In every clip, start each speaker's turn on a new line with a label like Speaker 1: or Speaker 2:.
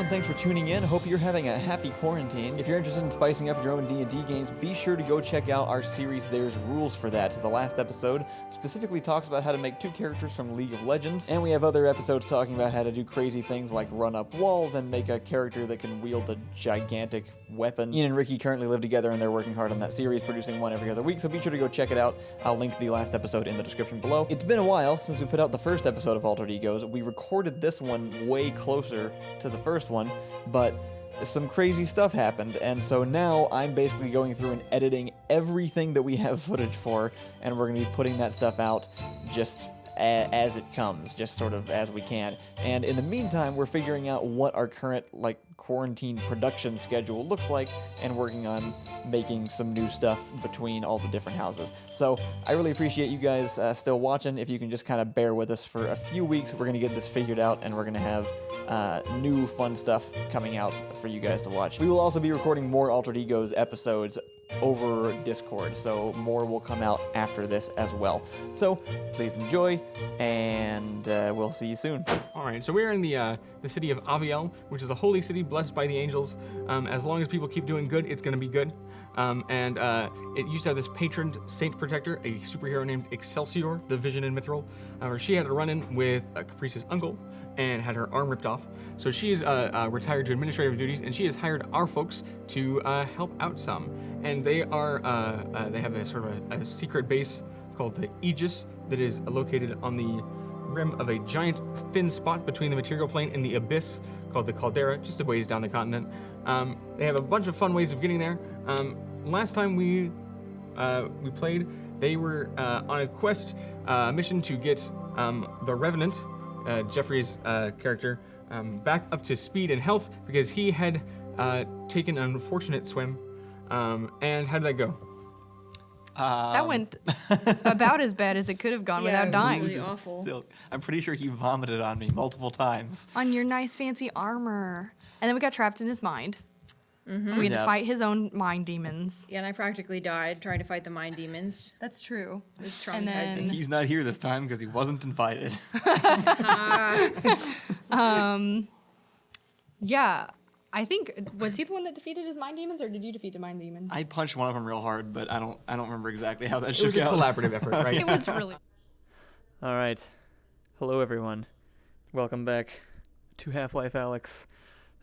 Speaker 1: thanks for tuning in. Hope you're having a happy quarantine. If you're interested in spicing up your own D&D games, be sure to go check out our series There's Rules for That. The last episode specifically talks about how to make 2 characters from League of Legends, and we have other episodes talking about how to do crazy things like run up walls and make a character that can wield a gigantic weapon. Ian and Ricky currently live together and they're working hard on that series, producing one every other week, so be sure to go check it out. I'll link the last episode in the description below. It's been a while since we put out the first episode of Altered Egos. We recorded this one way closer to the first one, but some crazy stuff happened, and so now I'm basically going through and editing everything that we have footage for, and we're going to be putting that stuff out just as it comes, just sort of as we can. And in the meantime, we're figuring out what our current, quarantine production schedule looks like, and working on making some new stuff between all the different houses. So I really appreciate you guys still watching. If you can just kind of bear with us for a few weeks, we're going to get this figured out, and we're going to have new fun stuff coming out for you guys to watch. We will also be recording more Altered Egos episodes over Discord, so more will come out after this as well. So please enjoy, and we'll see you soon.
Speaker 2: Alright, so we're in the city of Aviel, which is a holy city blessed by the angels. As long as people keep doing good, it's going to be good. It used to have this patron saint protector, a superhero named Excelsior, the Vision in Mithril, where she had a run-in with Caprice's uncle and had her arm ripped off. So she is retired to administrative duties, and she has hired our folks to help out some. And they are they have a sort of a secret base called the Aegis that is located on the rim of a giant thin spot between the material plane and the abyss called the Caldera, just a ways down the continent. They have a bunch of fun ways of getting there. Last time we played, they were on a quest mission to get the Revenant, Jeffrey's character, back up to speed and health because he had taken an unfortunate swim. And how did that go?
Speaker 3: That went about as bad as it could have gone without dying.
Speaker 4: It was really awful.
Speaker 1: Still, I'm pretty sure he vomited on me multiple times.
Speaker 3: On your nice fancy armor. And then we got trapped in his mind. Mm-hmm. We had to fight his own mind demons.
Speaker 4: Yeah, and I practically died trying to fight the mind demons.
Speaker 3: That's true.
Speaker 4: It was
Speaker 3: And
Speaker 4: traumatizing.
Speaker 3: then,
Speaker 1: He's not here this time because he wasn't invited.
Speaker 3: yeah, I think, was he the one that defeated his mind demons, or did you defeat the mind demons?
Speaker 1: I punched one of them real hard, but I don't remember exactly how that
Speaker 2: It
Speaker 1: shook
Speaker 2: was a
Speaker 1: out.
Speaker 2: collaborative effort, right?
Speaker 3: It was really...
Speaker 1: All right. Hello, everyone. Welcome back to Half-Life Alyx.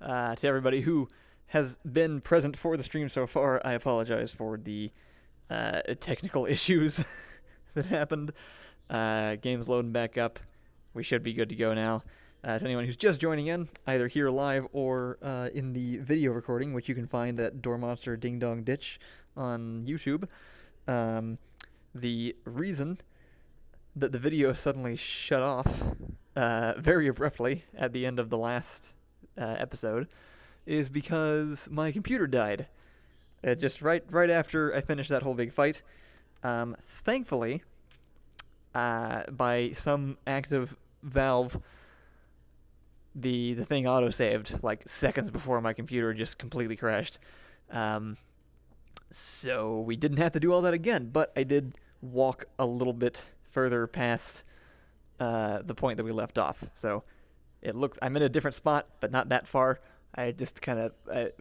Speaker 1: To everybody who has been present for the stream so far, I apologize for the technical issues that happened. Game's loading back up. We should be good to go now. To anyone who's just joining in, either here live or in the video recording, which you can find at Doormonster Ding Dong Ditch on YouTube, the reason that the video suddenly shut off very abruptly at the end of the last episode is because my computer died. Just right after I finished that whole big fight. Thankfully, by some act of Valve, the thing autosaved like seconds before my computer just completely crashed. So we didn't have to do all that again, but I did walk a little bit further past the point that we left off. So I'm in a different spot, but not that far. I just kind of it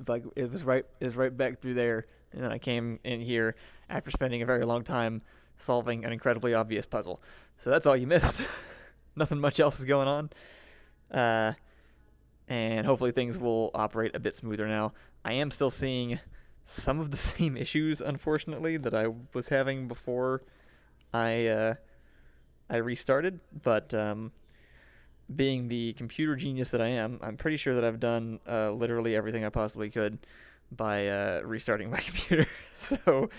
Speaker 1: was right back through there, and then I came in here after spending a very long time solving an incredibly obvious puzzle. So that's all you missed. Nothing much else is going on. And hopefully things will operate a bit smoother now. I am still seeing some of the same issues, unfortunately, that I was having before I restarted, but being the computer genius that I am, I'm pretty sure that I've done literally everything I possibly could by restarting my computer. So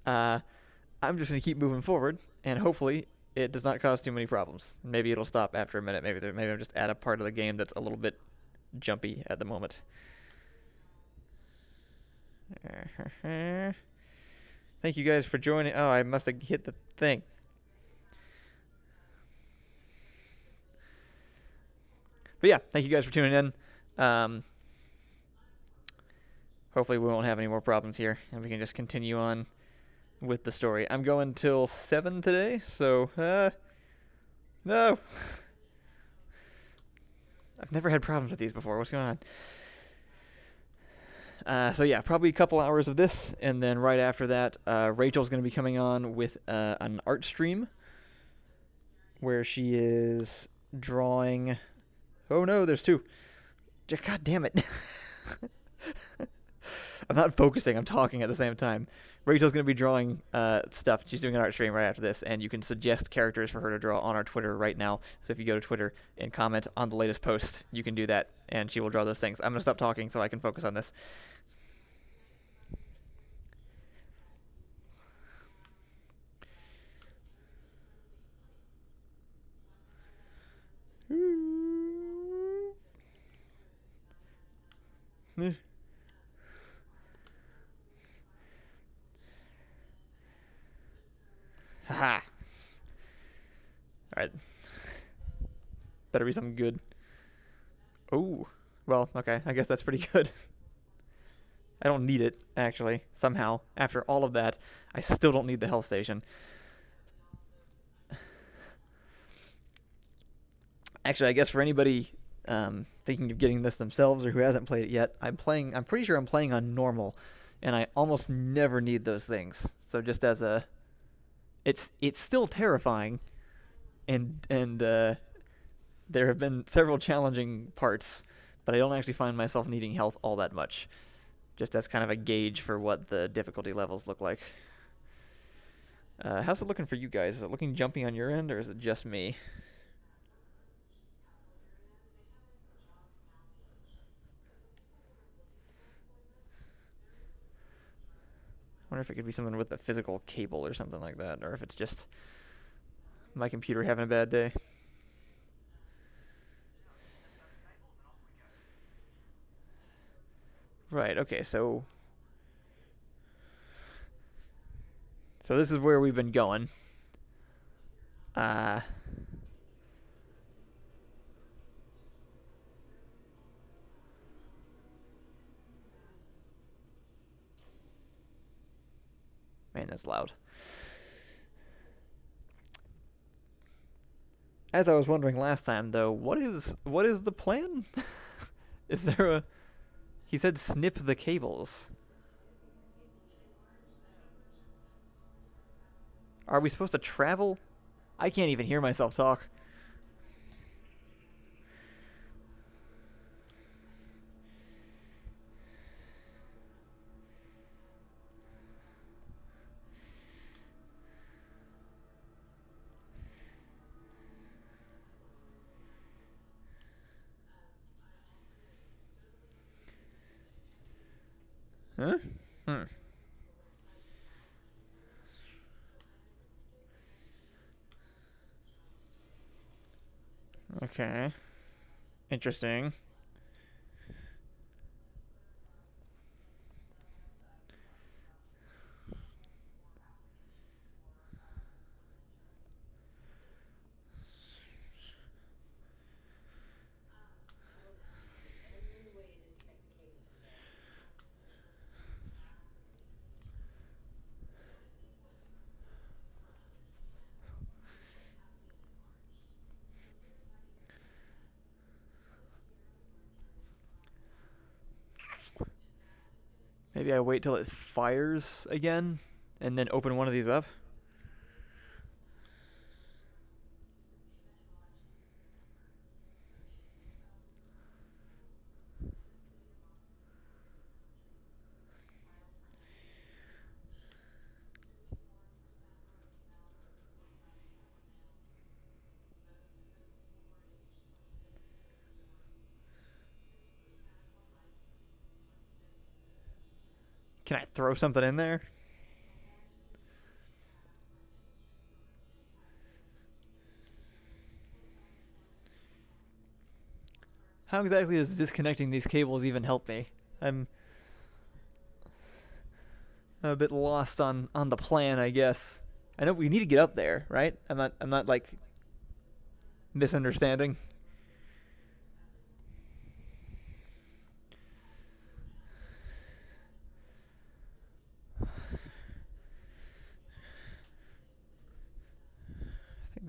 Speaker 1: I'm just going to keep moving forward, and hopefully it does not cause too many problems. Maybe it'll stop after a minute. Maybe I'm just at a part of the game that's a little bit jumpy at the moment. Thank you guys for joining. Oh, I must have hit the thing. But yeah, thank you guys for tuning in. Hopefully we won't have any more problems here, and we can just continue on with the story. I'm going till 7 today, so no. I've never had problems with these before. What's going on? So yeah, probably a couple hours of this, and then right after that, Rachel's going to be coming on with an art stream where she is drawing. Oh no, there's two. God damn it. I'm not focusing, I'm talking at the same time. Rachel's going to be drawing stuff. She's doing an art stream right after this, and you can suggest characters for her to draw on our Twitter right now. So if you go to Twitter and comment on the latest post, you can do that, and she will draw those things. I'm going to stop talking so I can focus on this. Haha. Alright. Better be something good. Oh. Well, okay. I guess that's pretty good. I don't need it, actually. Somehow. After all of that, I still don't need the health station. Actually, I guess for anybody thinking of getting this themselves or who hasn't played it yet, I'm pretty sure I'm playing on normal, and I almost never need those things. So just as a... It's still terrifying, and there have been several challenging parts, but I don't actually find myself needing health all that much, just as kind of a gauge for what the difficulty levels look like. How's it looking for you guys? Is it looking jumpy on your end, or is it just me? I wonder if it could be something with the physical cable or something like that, or if it's just my computer having a bad day. Right, okay, so this is where we've been going. Man, that's loud. As I was wondering last time, though, what is the plan? Is there a... He said snip the cables. Are we supposed to travel? I can't even hear myself talk. Huh? Okay. Interesting. Maybe I wait till it fires again and then open one of these up. Can I throw something in there? How exactly does disconnecting these cables even help me? I'm a bit lost on the plan, I guess. I know we need to get up there, right? I'm not like misunderstanding.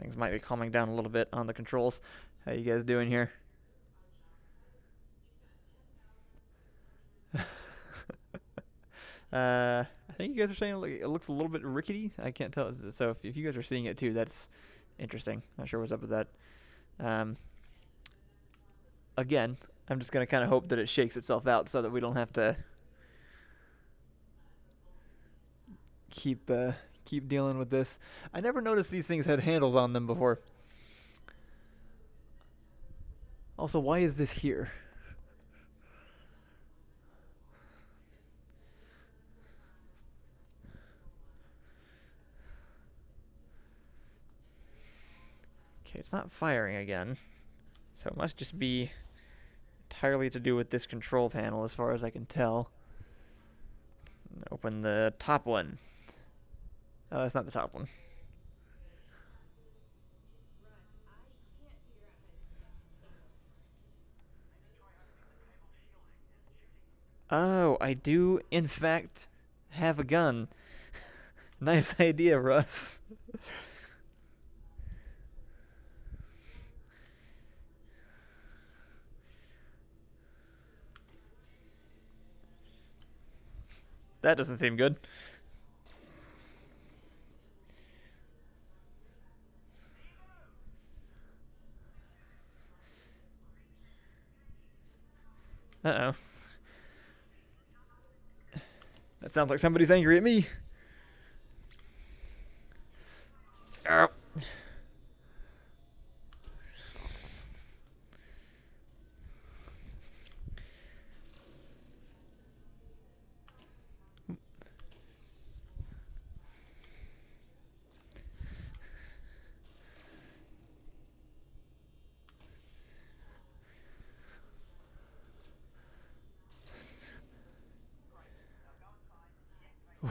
Speaker 1: Things might be calming down a little bit on the controls. How you guys doing here? I think you guys are saying it looks a little bit rickety. I can't tell. So if you guys are seeing it too, that's interesting. Not sure what's up with that. Um, again, I'm just gonna kind of hope that it shakes itself out so that we don't have to keep dealing with this. I never noticed these things had handles on them before. Also, why is this here? Okay, it's not firing again. So it must just be entirely to do with this control panel as far as I can tell. Open the top one. Oh, it's not the top one. Oh, I do, in fact, have a gun. Nice idea, Russ. That doesn't seem good. Uh-oh. That sounds like somebody's angry at me. Ow.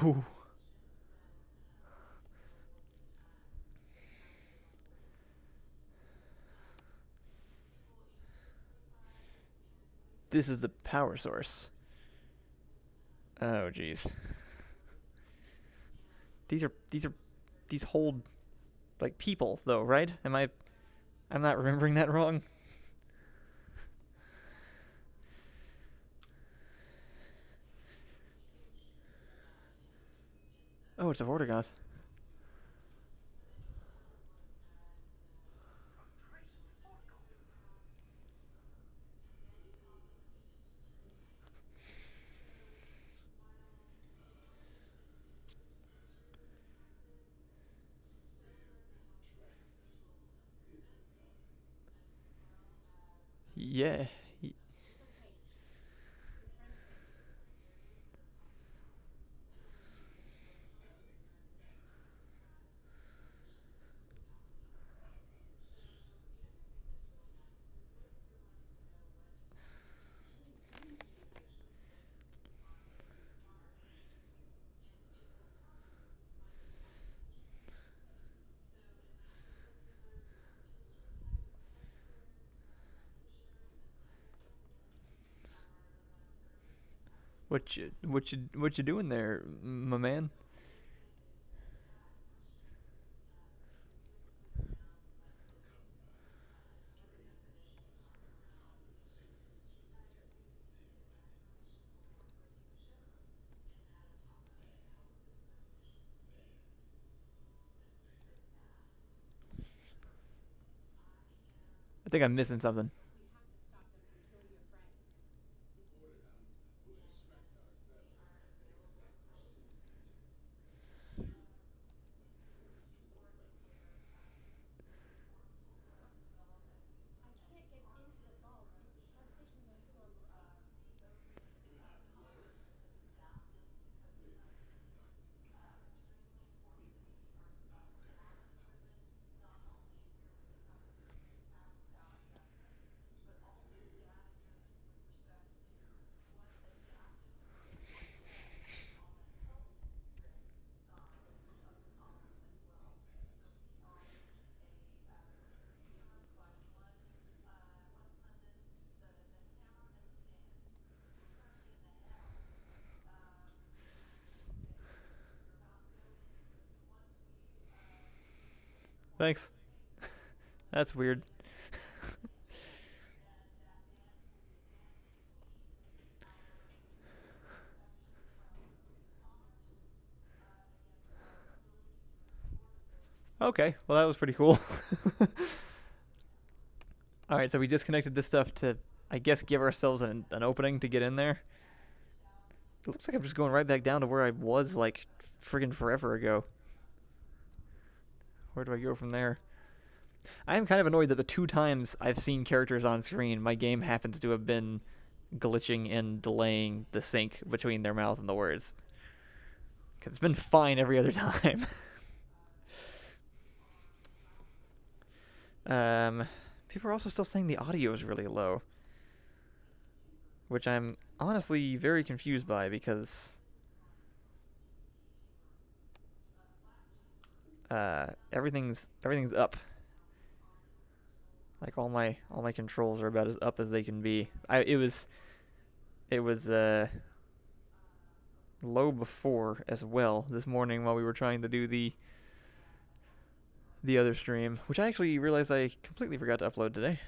Speaker 1: Ooh. This is the power source. Oh, jeez. These hold like people though, right? I'm not remembering that wrong. Oh, it's a Vortigaunth. Yeah. What you doing there, my man? I think I'm missing something. Thanks. That's weird. Okay, well that was pretty cool. Alright, so we disconnected this stuff to, I guess, give ourselves an opening to get in there. It looks like I'm just going right back down to where I was, like, friggin' forever ago. Where do I go from there? I am kind of annoyed that the 2 times I've seen characters on screen, my game happens to have been glitching and delaying the sync between their mouth and the words. Because it's been fine every other time. People are also still saying the audio is really low. Which I'm honestly very confused by because everything's up. Like all my controls are about as up as they can be. It was low before as well this morning while we were trying to do the other stream, which I actually realized I completely forgot to upload today.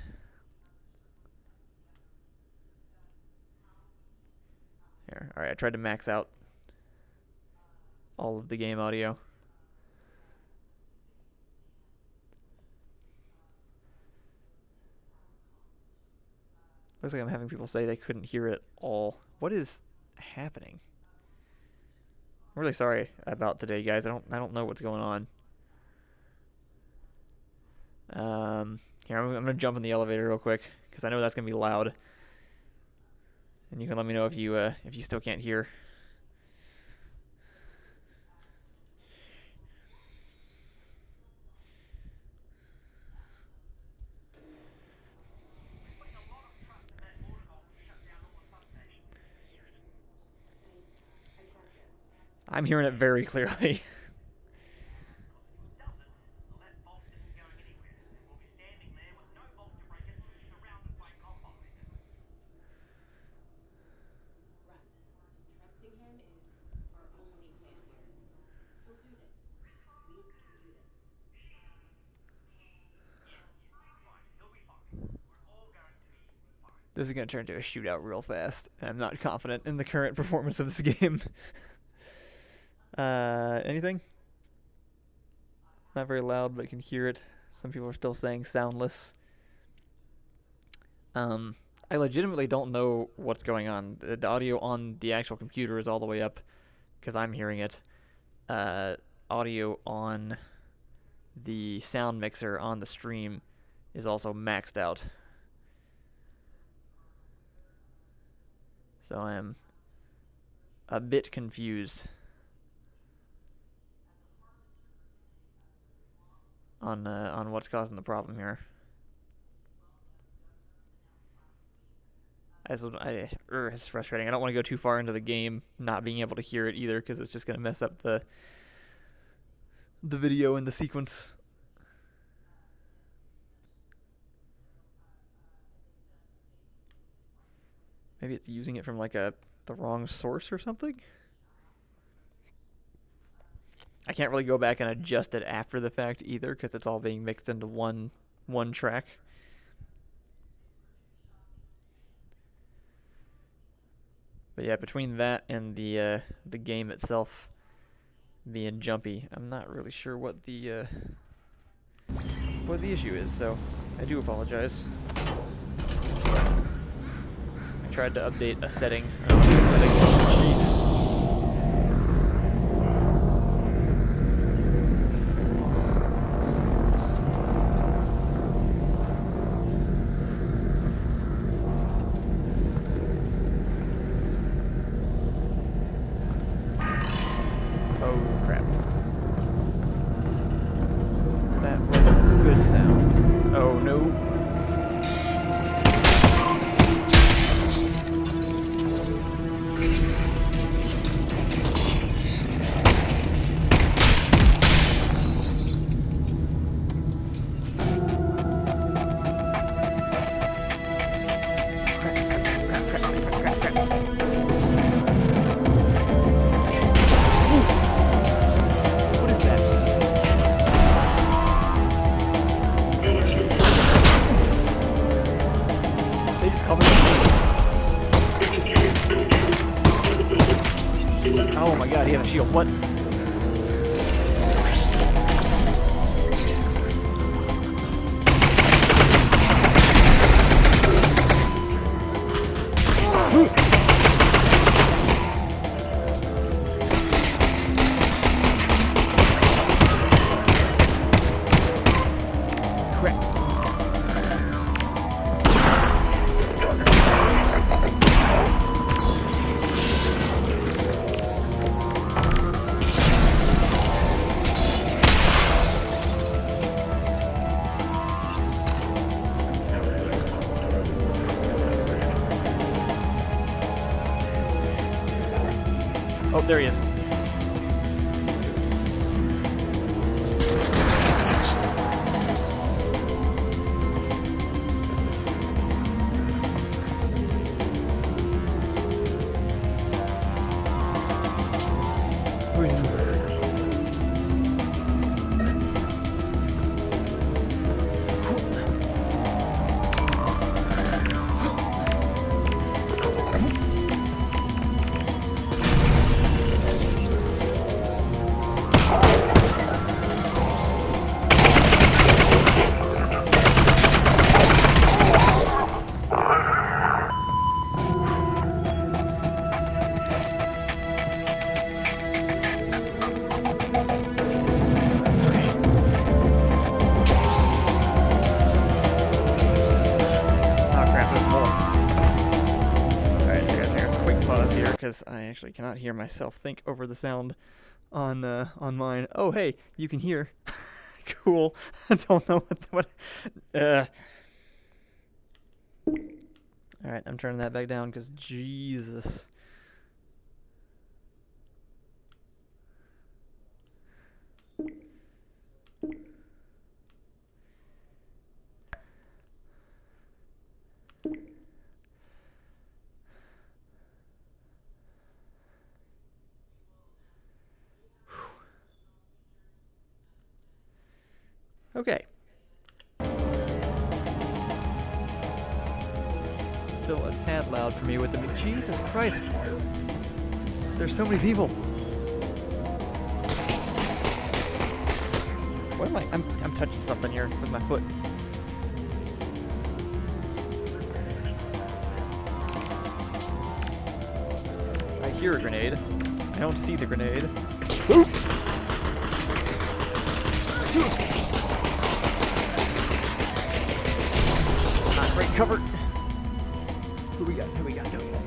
Speaker 1: Here, all right, I tried to max out all of the game audio. Looks like I'm having people say they couldn't hear it all. What is happening? I'm really sorry about today, guys. I don't know what's going on. Here, I'm gonna jump in the elevator real quick because I know that's gonna be loud, and you can let me know if you still can't hear. I'm hearing it very clearly. This is going to turn into a shootout real fast, and I'm not confident in the current performance of this game. Anything? Not very loud, but I can hear it. Some people are still saying soundless. I legitimately don't know what's going on. The audio on the actual computer is all the way up because I'm hearing it. Audio on the sound mixer on the stream is also maxed out. So I am a bit confused on what's causing the problem here. It's frustrating. I don't want to go too far into the game not being able to hear it either because it's just going to mess up the video and the sequence. Maybe it's using it from like the wrong source or something? I can't really go back and adjust it after the fact either because it's all being mixed into one track. But yeah, between that and the game itself being jumpy, I'm not really sure what the issue is, so I do apologize. I tried to update a setting. Jeez. Oh crap. That was a good sound. Oh no. Oh my god, he has a shield. What? Oh, there he is. Because I actually cannot hear myself think over the sound on mine. Oh, hey, you can hear. Cool. I don't know what. All right, I'm turning that back down because Jesus. Okay. Still a tad loud for me with the... Jesus Christ! There's so many people! What am I... I'm touching something here with my foot. I hear a grenade. I don't see the grenade. Oop! Not great cover. Who we got? Who we got? Who we got?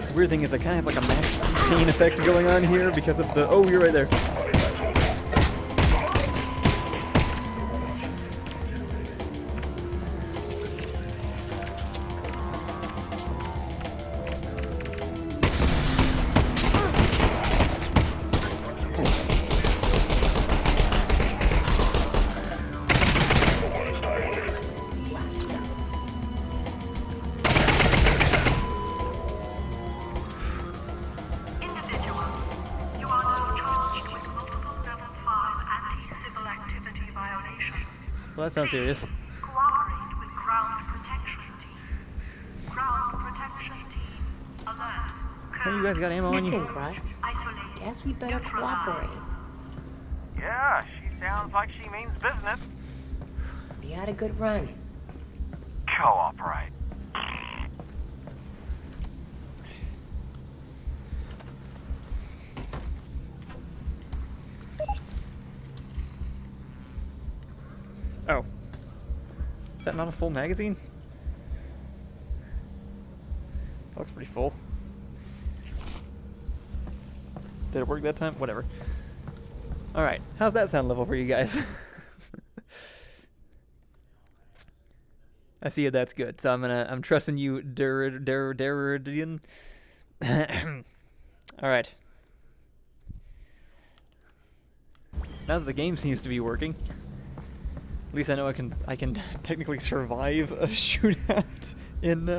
Speaker 1: The weird thing is I kind of have like a max pain effect going on here because of the... Oh, you're right there. Well, that sounds serious.
Speaker 5: Cooperate with ground protection team. Ground protection team. Alert.
Speaker 1: Hey, you guys got ammo on you?
Speaker 6: Think, Russ.
Speaker 5: Isolate.
Speaker 6: Guess we better cooperate.
Speaker 7: Yeah, she sounds like she means business.
Speaker 6: We had a good run.
Speaker 7: Cooperate.
Speaker 1: Oh. Is that not a full magazine? That looks pretty full. Did it work that time? Whatever. Alright, how's that sound level for you guys? I see it, that's good. So I'm trusting you, Duridian. Alright. Now that the game seems to be working, at least I know I can technically survive a shootout in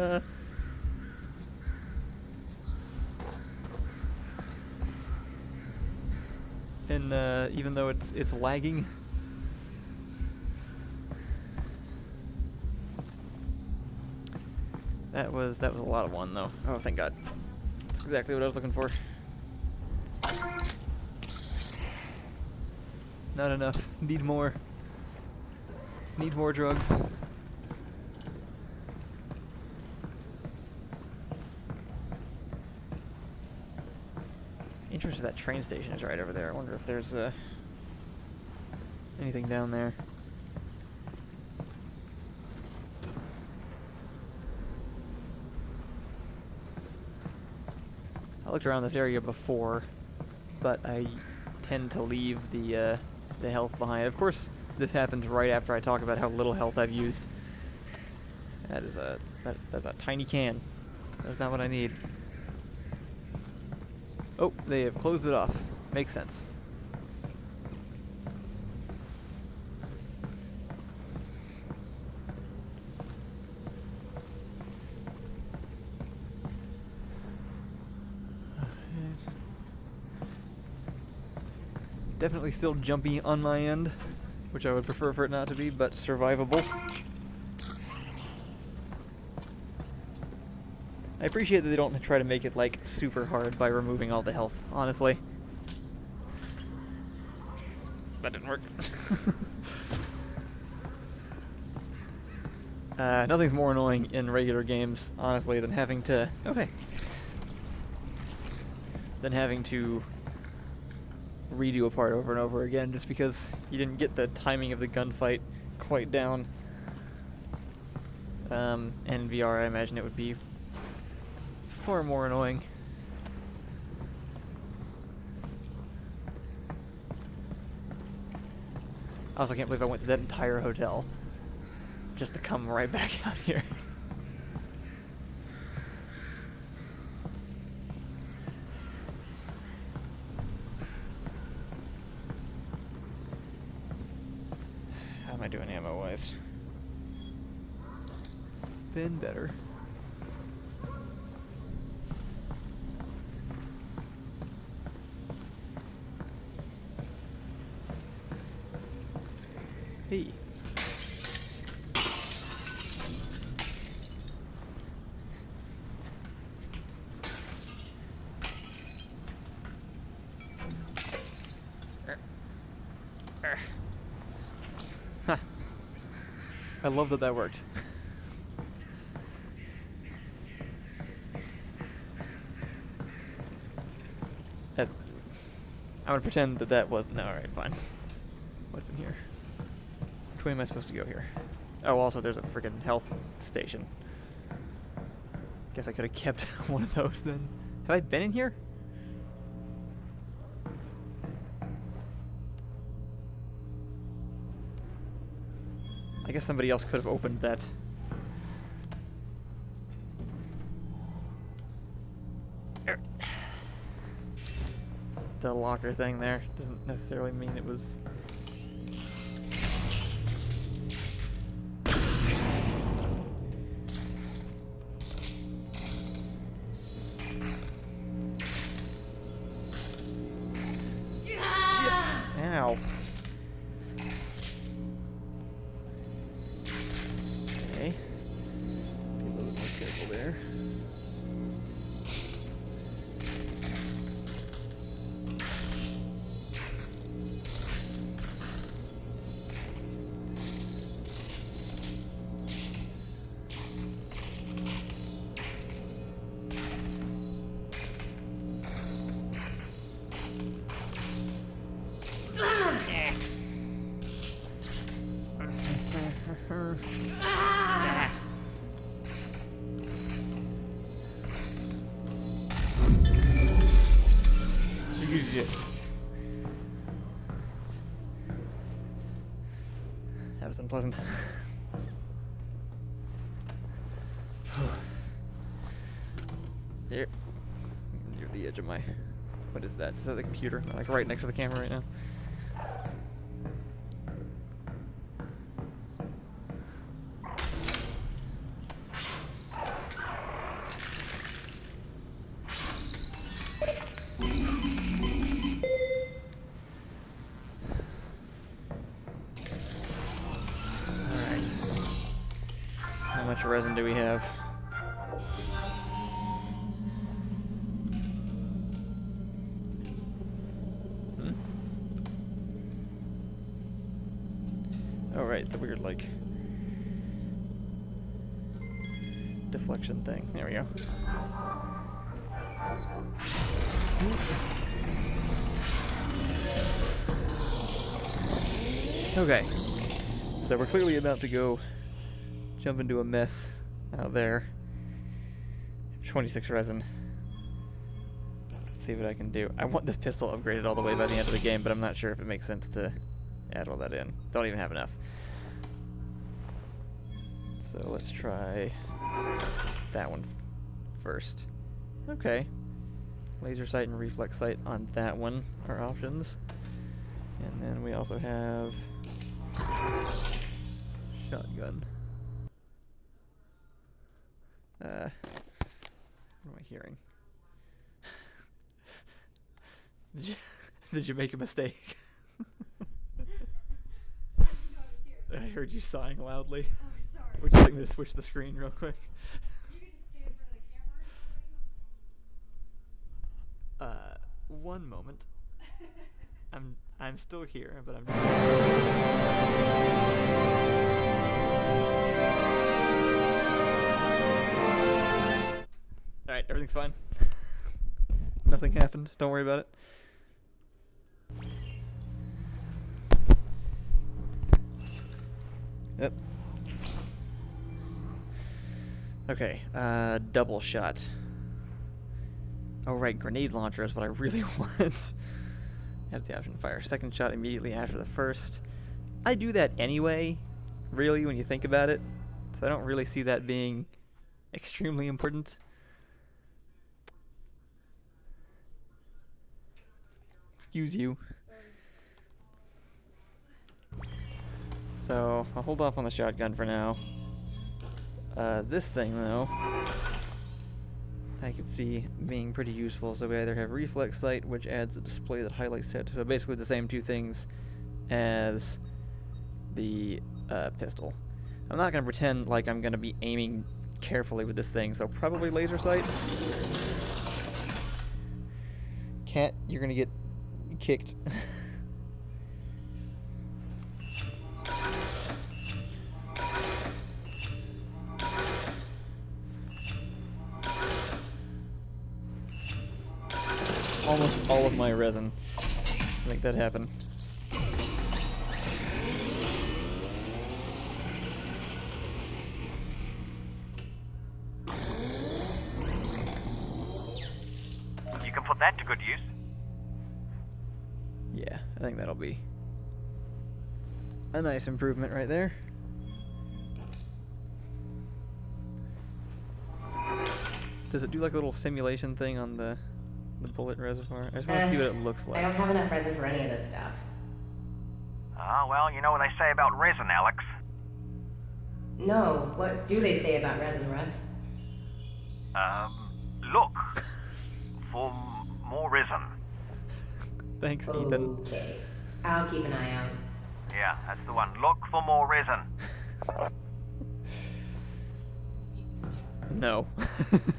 Speaker 1: even though it's lagging. That was a lot of one though. Oh, thank God. That's exactly what I was looking for. Not enough. Need more. Need more drugs. Interesting, that train station is right over there. I wonder if there's anything down there. looked around this area before, but I tend to leave the health behind. Of course, this happens right after I talk about how little health I've used. That's a tiny can. That's not what I need. Oh, they have closed it off. Makes sense. Definitely still jumpy on my end, which I would prefer for it not to be, but survivable. I appreciate that they don't try to make it, like, super hard by removing all the health, honestly. That didn't work. Nothing's more annoying in regular games, honestly, than having to... Okay. Than having to redo a part over and over again just because you didn't get the timing of the gunfight quite down. And in VR, I imagine it would be far more annoying. I also can't believe I went to that entire hotel just to come right back out here. How am I doing ammo-wise? Been better. Hey. Huh. I love that worked. I'm gonna pretend that wasn't. No, alright, fine. What's in here? Which way am I supposed to go here? Oh, also there's a freaking health station. Guess I could have kept one of those then. Have I been in here? I guess somebody else could have opened that. The locker thing there doesn't necessarily mean it was... Ow. Okay. Be a little bit more careful there. That was unpleasant. Here. Near the edge of my... What is that? Is that the computer? I'm like right next to the camera right now. How much resin do we have? Oh, right, the weird, like, deflection thing. There we go. Okay. So we're clearly about to go jump into a mess out there. 26 resin. see what I can do. I want this pistol upgraded all the way by the end of the game, but I'm not sure if it makes sense to add all that in. Don't even have enough. So let's try that one first. Okay. Laser sight and reflex sight on that one are options. And then we also have shotgun. What am I hearing? Did you make a mistake? I heard you sighing loudly.
Speaker 3: Oh, sorry.
Speaker 1: Would you like me to switch the screen real quick?
Speaker 3: You could just stand in front of the camera.
Speaker 1: One moment. I'm still here, but I'm. All right, everything's fine. Nothing happened. Don't worry about it. Yep. Okay, double shot. Oh right, grenade launcher is what I really want. Have the option to fire second shot immediately after the first. I do that anyway, really, when you think about it. So I don't really see that being extremely important. Excuse you. So, I'll hold off on the shotgun for now. This thing, though, I could see being pretty useful. So we either have reflex sight, which adds a display that highlights it. So basically the same two things as the pistol. I'm not going to pretend like I'm going to be aiming carefully with this thing, so probably laser sight. Cat, you're going to get kicked. Almost all of my resin to make that happen.
Speaker 7: You can put that to good use.
Speaker 1: Yeah, I think that'll be a nice improvement right there. Does it do like a little simulation thing on the bullet reservoir? I just want to see what it looks
Speaker 6: I
Speaker 1: like.
Speaker 6: don't have enough resin for any of this stuff.
Speaker 7: Well, you know what they say about resin, Alyx.
Speaker 6: No, what do they say about resin, Russ?
Speaker 7: Look for more resin.
Speaker 1: Thanks, Ethan.
Speaker 6: Okay. I'll keep an eye out.
Speaker 7: Yeah, that's the one. Look for more resin.
Speaker 1: No.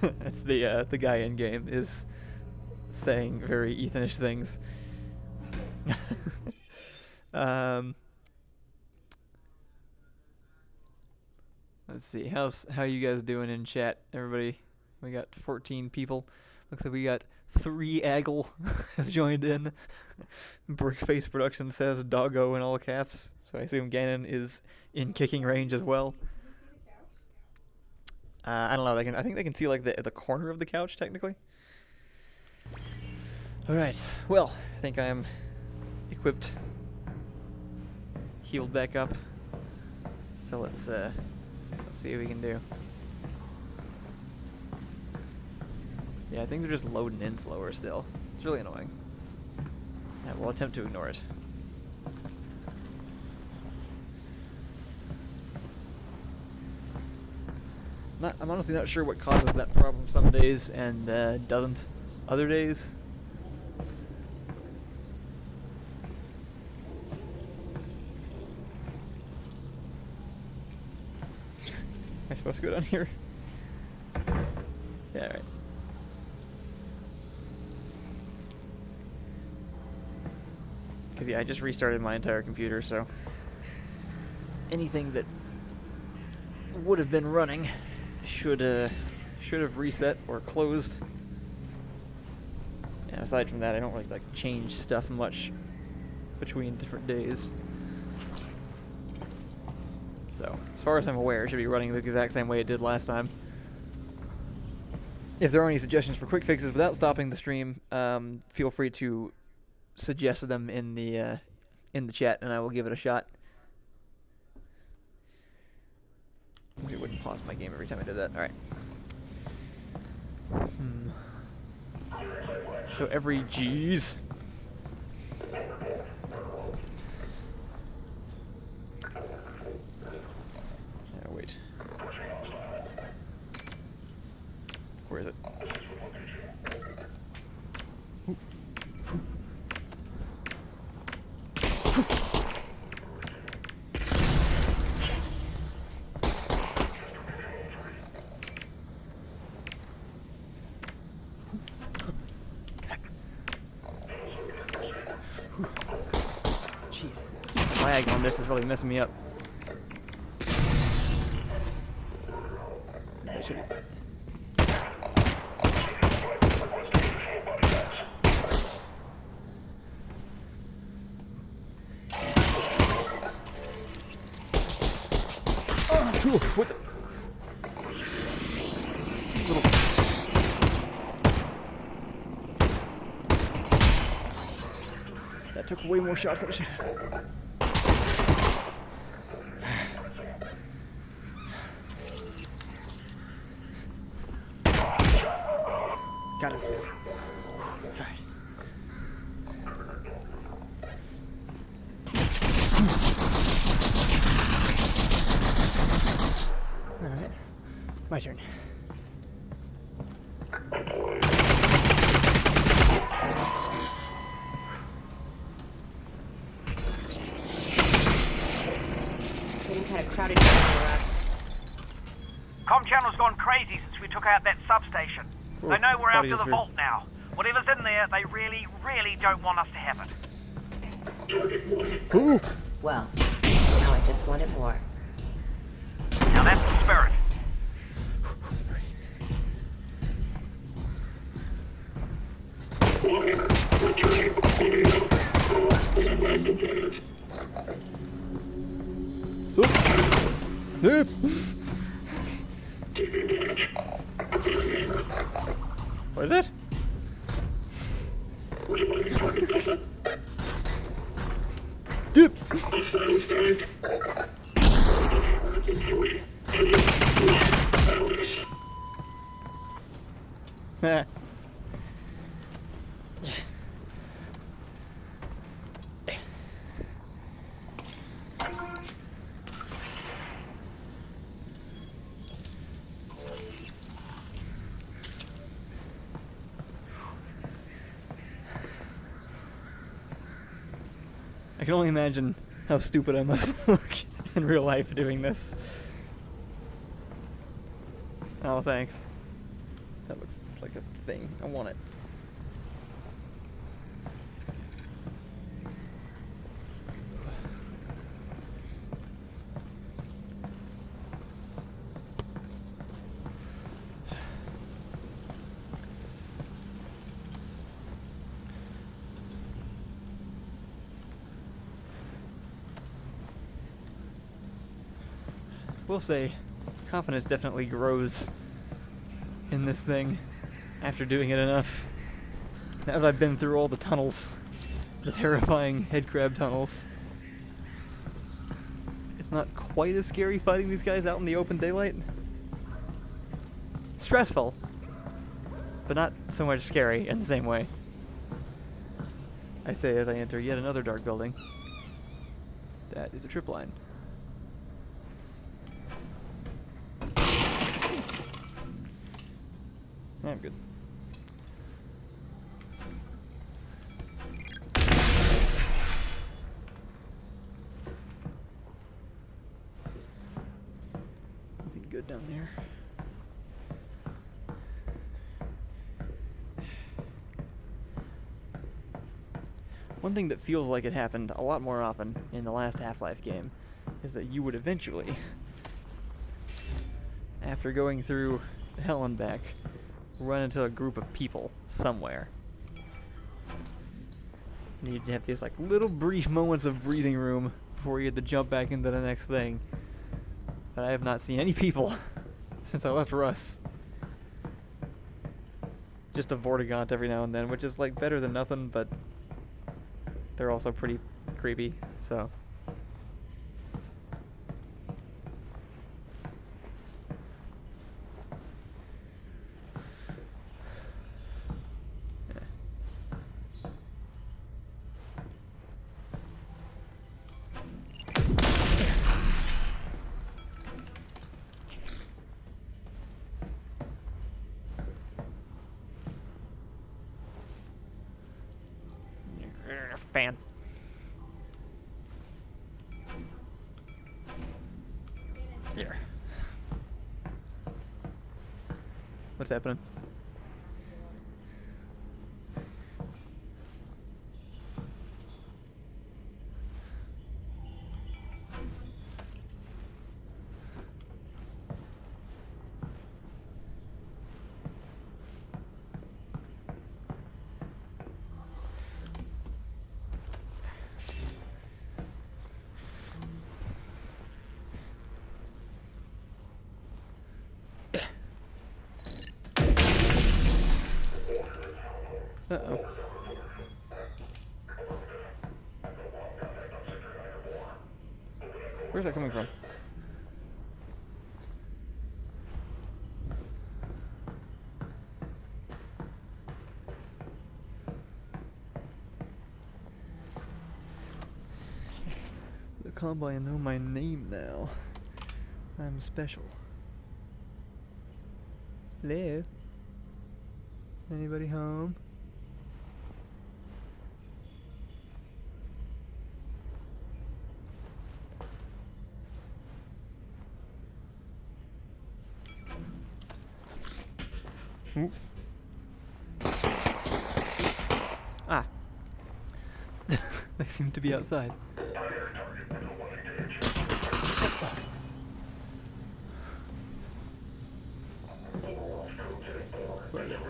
Speaker 1: That's the guy in game is saying very Ethanish things. Let's see. How you guys doing in chat, everybody? We got 14 people. Looks like we got 3 Aggle has joined in. Brickface Production says doggo in all caps. So I assume Ganon is in kicking range as well. I don't know. I think they can see like the corner of the couch technically. All right. Well, I think I am equipped, healed back up. So let's see what we can do. Yeah, things are just loading in slower still. It's really annoying. Yeah, we'll attempt to ignore it. I'm honestly not sure what causes that problem some days and doesn't other days. Am I supposed to go down here? Yeah, alright. Because, yeah, I just restarted my entire computer, so anything that would have been running should have reset or closed. And aside from that, I don't really like change stuff much between different days. So, as far as I'm aware, it should be running the exact same way it did last time. if there are any suggestions for quick fixes without stopping the stream, feel free to suggest them in the chat, and I will give it a shot. It wouldn't pause my game every time I did that. All right. So every G's. Wait. Where is it? Jeez. The lag on this is really messing me up. I should. Ooh, what the? Little. That took way more shots than I should have. Got him. Alright. Alright. My turn.
Speaker 6: Getting kind of crowded here for us.
Speaker 7: Comm channel's gone crazy since we took out that substation.
Speaker 1: Whoa,
Speaker 7: They know we're
Speaker 1: body
Speaker 7: after
Speaker 1: is
Speaker 7: the
Speaker 1: here.
Speaker 7: vault now. Whatever's in there, they really, really don't want us to have it.
Speaker 1: Ooh.
Speaker 6: Well, now I just want it more.
Speaker 7: Now that's the spirit.
Speaker 1: So. Yep. What is it? Dip. Nah. I can only imagine how stupid I must look in real life doing this. Oh, thanks. That looks like a thing. I want it. Will say, confidence definitely grows in this thing after doing it enough. Now that I've been through all the tunnels, the terrifying headcrab tunnels, it's not quite as scary fighting these guys out in the open daylight. Stressful, but not so much scary in the same way. I say as I enter yet another dark building. That is a trip line. I'm good. Nothing good down there. One thing that feels like it happened a lot more often in the last Half-Life game is that you would eventually, after going through hell and back, run into a group of people somewhere. And you'd have these like little brief moments of breathing room before you had to jump back into the next thing. But I have not seen any people since I left Russ. just a Vortigaunt every now and then, which is like better than nothing, but they're also pretty creepy, so. Fan. Here. What's happening? Uh-oh. Where's that coming from? The Combine know my name now. I'm special. Hello? Anybody home? Ooh. Ah. They seem to be outside.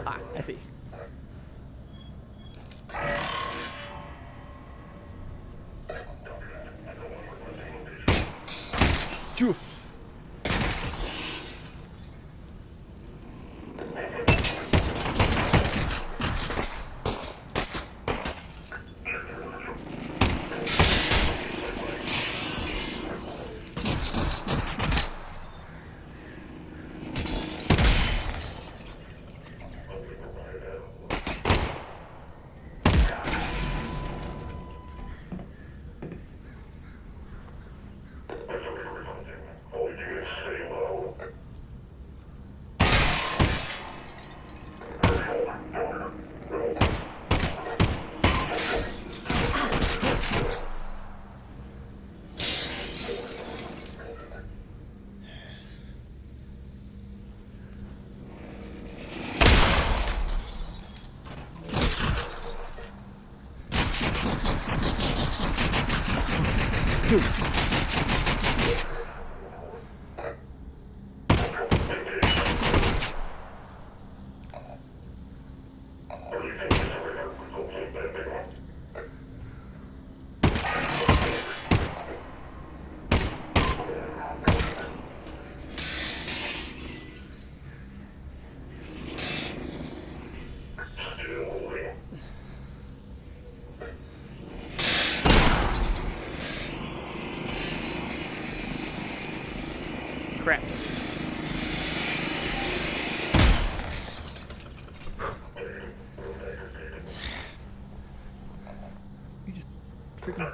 Speaker 1: Ah, I see. Choo. Crap. You just freaking...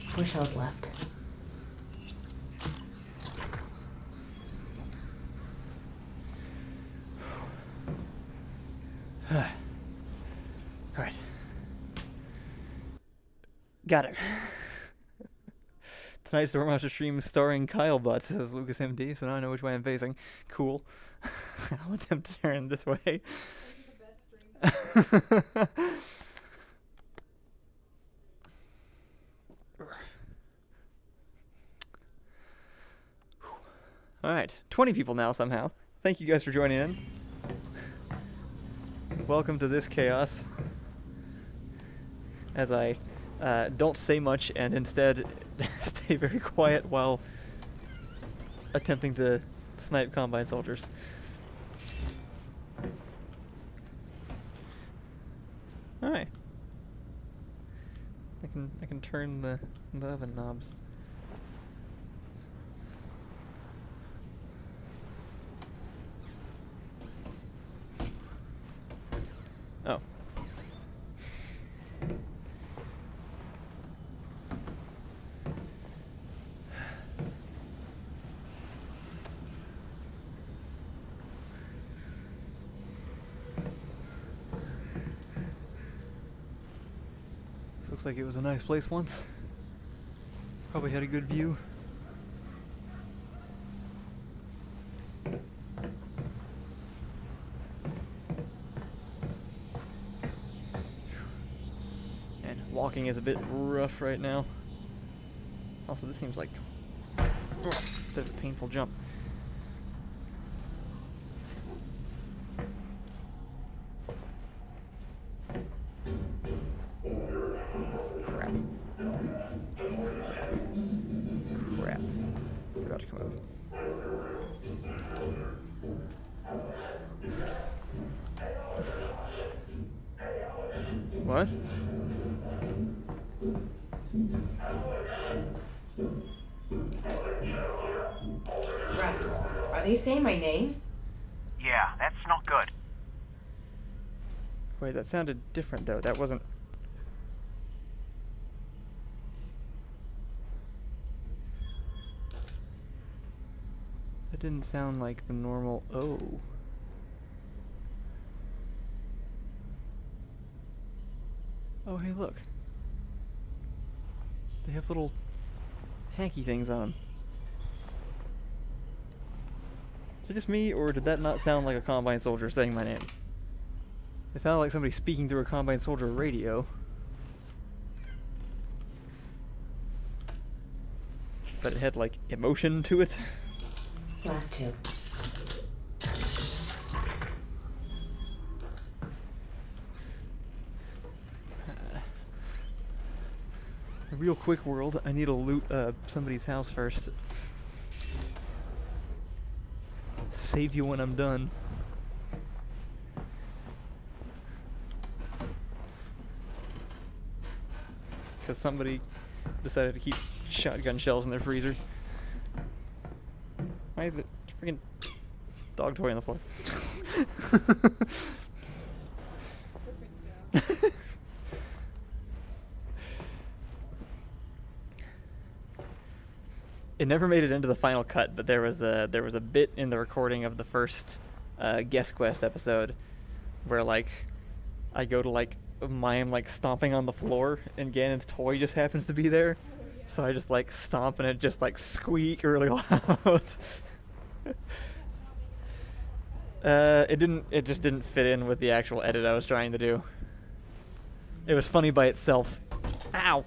Speaker 6: 4 shells left.
Speaker 1: Alright. Got it. Tonight's Dormaster stream starring Kyle Butts as Lucas MD, so now I know which way I'm facing. Cool. I'll attempt to turn this way. Alright, 20 people now somehow. Thank you guys for joining in. Welcome to this chaos. As I don't say much and instead stay very quiet while attempting to snipe Combine soldiers. Alright. I can turn the oven knobs. Oh. This looks like it was a nice place once. Probably had a good view. And walking is a bit rough right now. Also, this seems like a bit of a painful jump. Crap. Crap. They're about to come out. What?
Speaker 6: Russ, are they saying my name?
Speaker 7: Yeah, that's not good.
Speaker 1: Wait, that sounded different though. That wasn't. That didn't sound like the normal O. Oh, hey, look. They have little hanky things on them. Is it just me, or did that not sound like a Combine soldier saying my name? It sounded like somebody speaking through a Combine soldier radio. But it had, like, emotion to it.
Speaker 6: Last two.
Speaker 1: A real quick world. I need to loot somebody's house first. Save you when I'm done. Because somebody decided to keep shotgun shells in their freezer. Why is it freaking dog toy on the floor? It never made it into the final cut, but there was a bit in the recording of the first Guest Quest episode where, like, I go to, like, mime, like, stomping on the floor, and Ganon's toy just happens to be there. So I just, like, stomp and it just, like, squeak really loud. It just didn't fit in with the actual edit I was trying to do. It was funny by itself. Ow!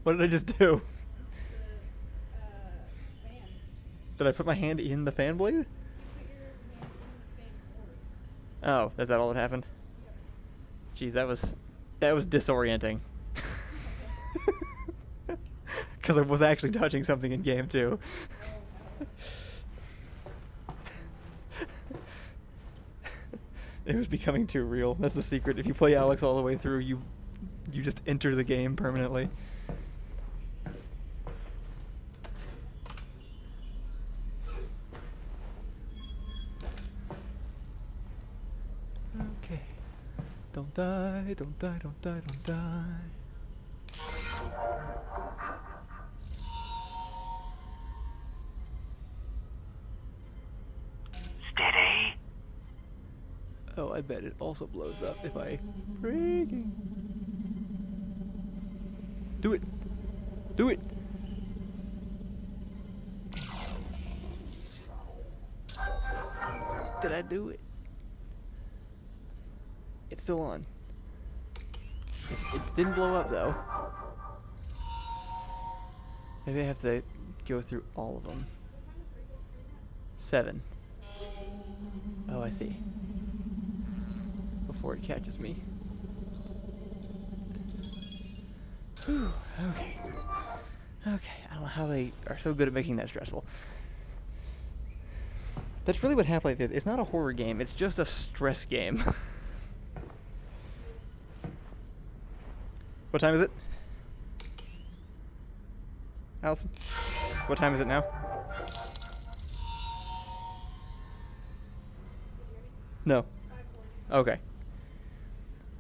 Speaker 1: What did I just do? Did I put my hand in the fan blade? Oh, is that all that happened? Jeez, that was disorienting. Because I was actually touching something in game too. It was becoming too real. That's the secret. If you play Alyx all the way through, you just enter the game permanently. Okay. Don't die, don't die, don't die, don't die.
Speaker 7: Steady.
Speaker 1: Oh, I bet it also blows up if I freaking do it. Do it. Did I do it? It's still on. It didn't blow up though. Maybe I have to go through all of them. 7. Oh, I see. Before it catches me. Whew, okay. Okay, I don't know how they are so good at making that stressful. That's really what Half-Life is. It's not a horror game, it's just a stress game. What time is it? Allison? What time is it now? No. Okay.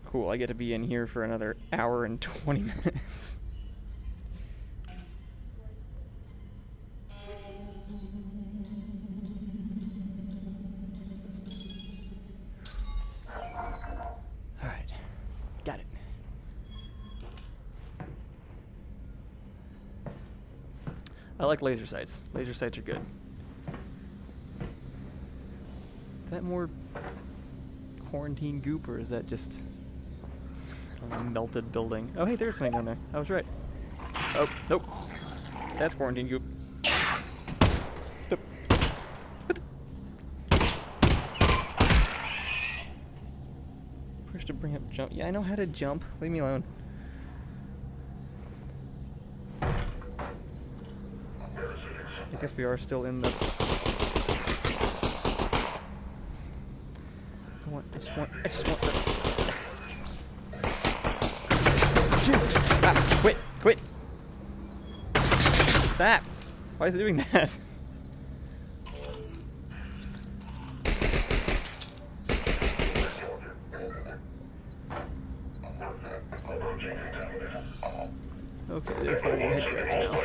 Speaker 1: Cool, I get to be in here for another hour and 20 minutes. Alright. Got it. I like laser sights. Laser sights are good. Is that more quarantine goop, or is that just a melted building? Oh, hey, there's something down there. I was right. Oh, nope. That's quarantine goop. The- what the- Push to bring up jump. Yeah, I know how to jump. Leave me alone. I guess we are still in the... I just want the... Jesus! Ah, quit! Stop! Why is it doing that? Okay, they're fighting head grabs now.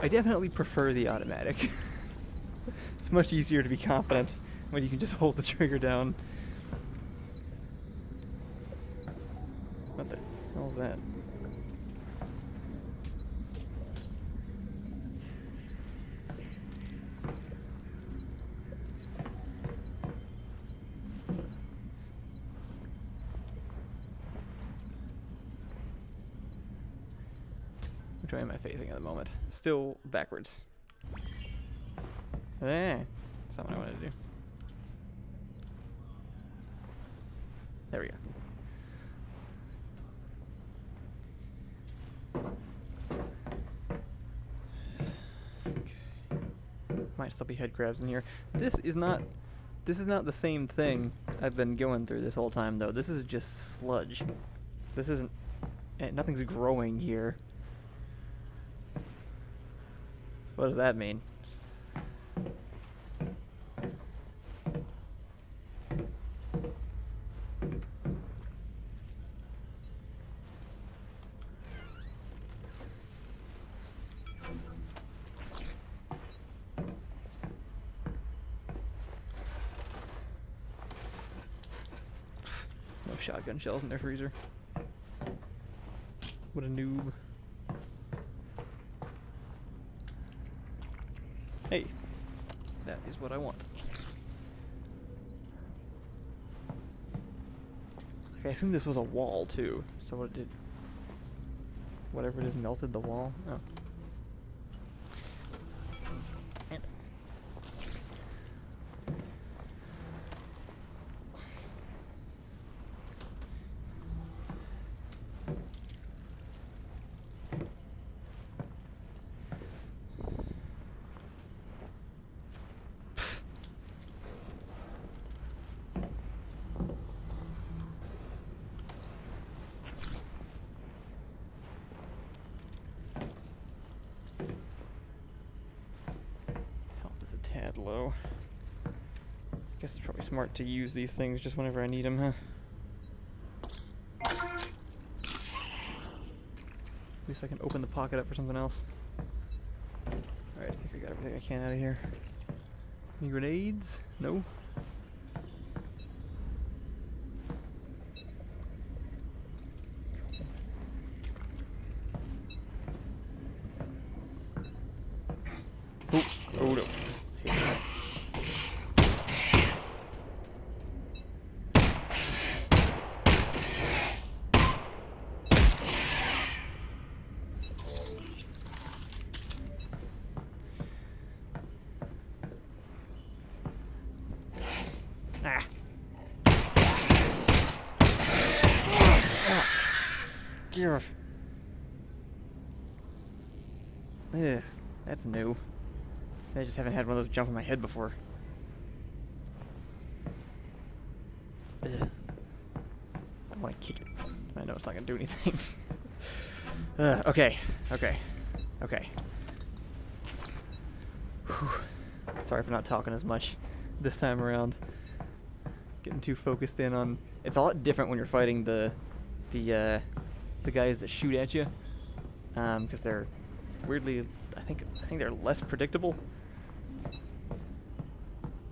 Speaker 1: I definitely prefer the automatic. It's much easier to be confident when you can just hold the trigger down. What the hell's that? Which way am I facing at the moment? Still backwards. That's not what I wanted to do. There we go. Okay. Might still be head grabs in here. This is not the same thing I've been going through this whole time, though. This is just sludge. This isn't... nothing's growing here. What does that mean? No shotgun shells in their freezer. What a noob. Hey, that is what I want. Okay, I assume this was a wall too. So what did... whatever it is melted the wall? Oh. Tad low. Guess it's probably smart to use these things just whenever I need them, huh? At least I can open the pocket up for something else. Alright, I think I got everything I can out of here. Any grenades? No? Oh, oh no. Ah. Get off. Ugh, that's new. I just haven't had one of those jump on my head before. Ugh. I want to kick it. I know it's not going to do anything. Okay. Whew. Sorry for not talking as much this time around. Getting too focused in on... It's a lot different when you're fighting the guys that shoot at you. Because they're weirdly... I think they're less predictable.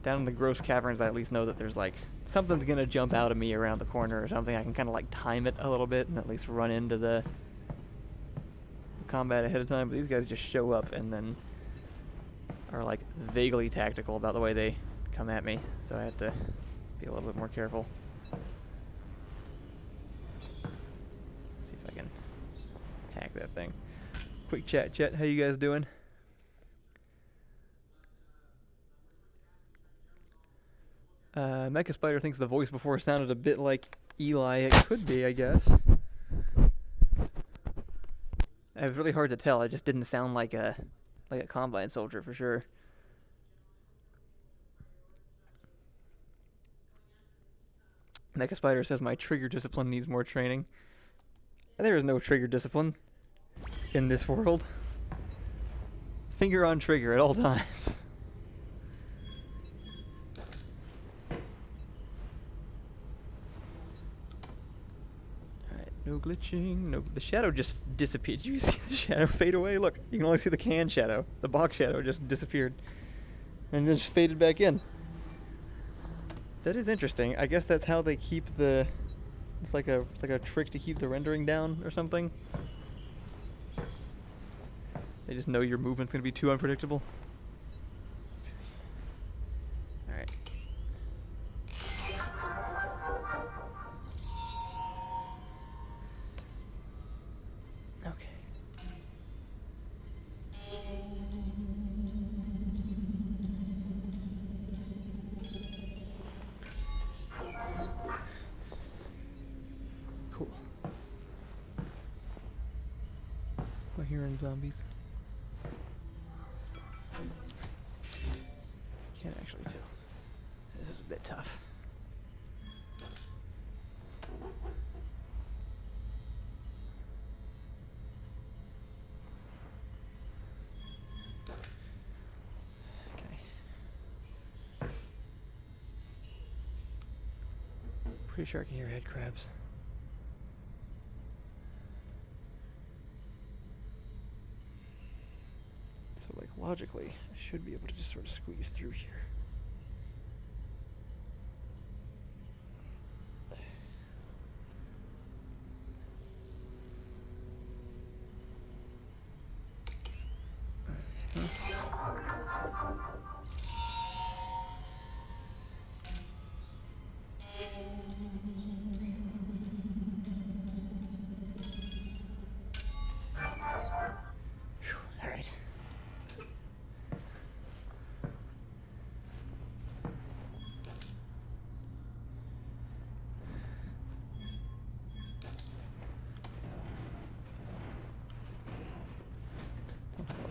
Speaker 1: Down in the gross caverns, I at least know that there's like something's gonna jump out of me around the corner or something. I can kind of like time it a little bit and at least run into the combat ahead of time. But these guys just show up and then are like vaguely tactical about the way they come at me, so I have to be a little bit more careful. See if I can hack that thing. Quick chat, how you guys doing? Mecha Spider thinks the voice before sounded a bit like Eli. It could be, I guess. It was really hard to tell. It just didn't sound like a Combine soldier for sure. Mecha Spider says my trigger discipline needs more training. There is no trigger discipline in this world. Finger on trigger at all times. No glitching, no... The shadow just disappeared. Did you see the shadow fade away? Look, you can only see the can shadow. The box shadow just disappeared. And then just faded back in. That is interesting. I guess that's how they keep the... It's like a trick to keep the rendering down or something. They just know your movement's going to be too unpredictable. Alright. Cool. Am I hearing zombies? Can't actually tell. This is a bit tough. Okay. Pretty sure I can hear head crabs. So, like, logically, I should be able to just sort of squeeze through here.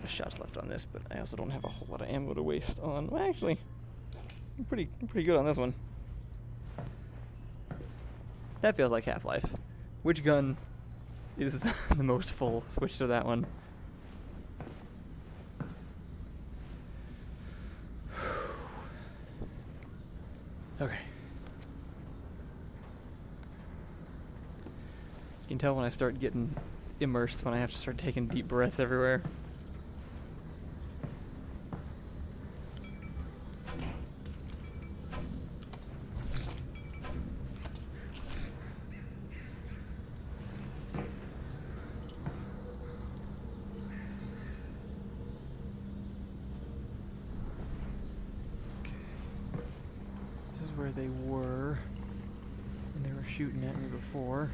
Speaker 1: Shots left on this, but I also don't have a whole lot of ammo to waste on. Well, actually, I'm pretty good on this one. That feels like Half-Life. Which gun is the most full? Switch to that one. Okay. You can tell when I start getting immersed when I have to start taking deep breaths everywhere. shooting at me before.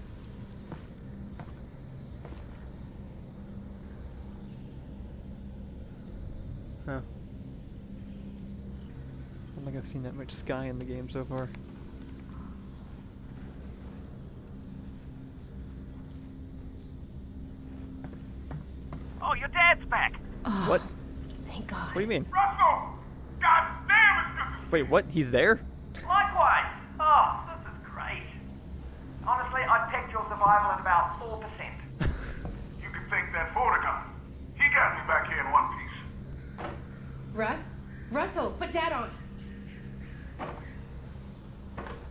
Speaker 1: Huh. I don't think I've seen that much sky in the game so far.
Speaker 7: Oh, your dad's back.
Speaker 1: What?
Speaker 6: Thank God.
Speaker 1: What do you mean?
Speaker 7: Russell! God damn, it's good.
Speaker 1: Wait, what? He's there?
Speaker 7: Likewise. Oh, this is great. Honestly, I'd pegged your survival at about 4%.
Speaker 8: You can thank that Fortigon. He got me back here in one piece.
Speaker 6: Russell, put Dad on.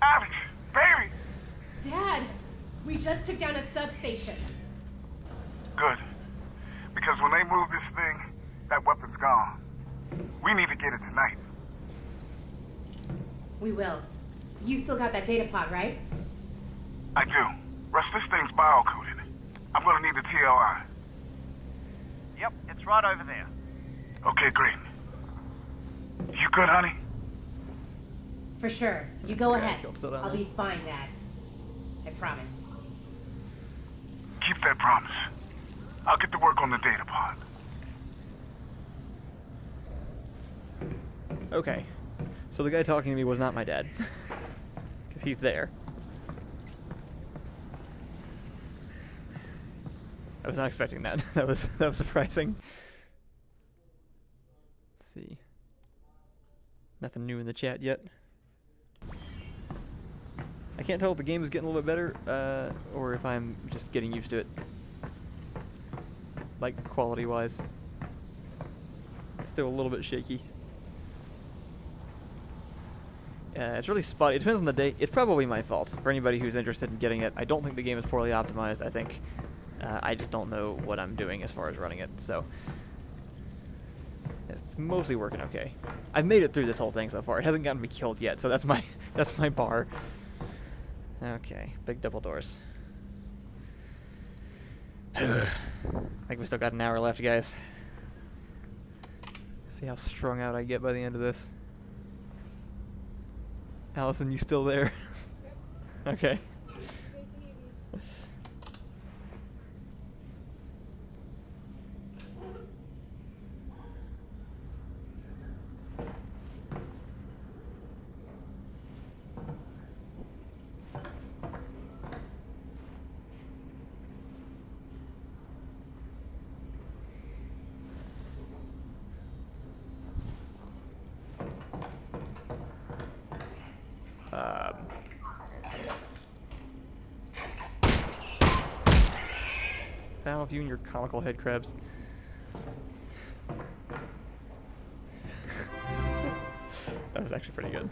Speaker 8: Alyx, baby!
Speaker 6: Dad, we just took down a substation.
Speaker 8: Good. Because when they move this thing, that weapon's gone. We need to get it tonight.
Speaker 6: We will. You still got that data pod, right?
Speaker 8: I do. Russ, this thing's bio-coded. I'm gonna need the TLI.
Speaker 7: Yep, it's right over there.
Speaker 8: Okay, great. You good, honey?
Speaker 6: For sure. You go
Speaker 1: Yeah,
Speaker 6: ahead.
Speaker 1: killed so down
Speaker 6: I'll
Speaker 1: there.
Speaker 6: be fine, Dad. I promise.
Speaker 8: Keep that promise. I'll get to work on the data pod.
Speaker 1: Okay. So the guy talking to me was not my dad. Because he's there. I was not expecting that. That was surprising. Let's see. Nothing new in the chat yet. I can't tell if the game is getting a little bit better, or if I'm just getting used to it. Like, quality-wise. Still a little bit shaky. It's really spotty. It depends on the day. It's probably my fault. For anybody who's interested in getting it, I don't think the game is poorly optimized. I think I just don't know what I'm doing as far as running it, so it's mostly working okay. I've made it through this whole thing so far. It hasn't gotten me killed yet, so that's my bar. Okay, big double doors. I think we still got an hour left, guys. See how strung out I get by the end of this. Allison, you still there? Okay. Foul of you and your comical head crabs. That was actually pretty good.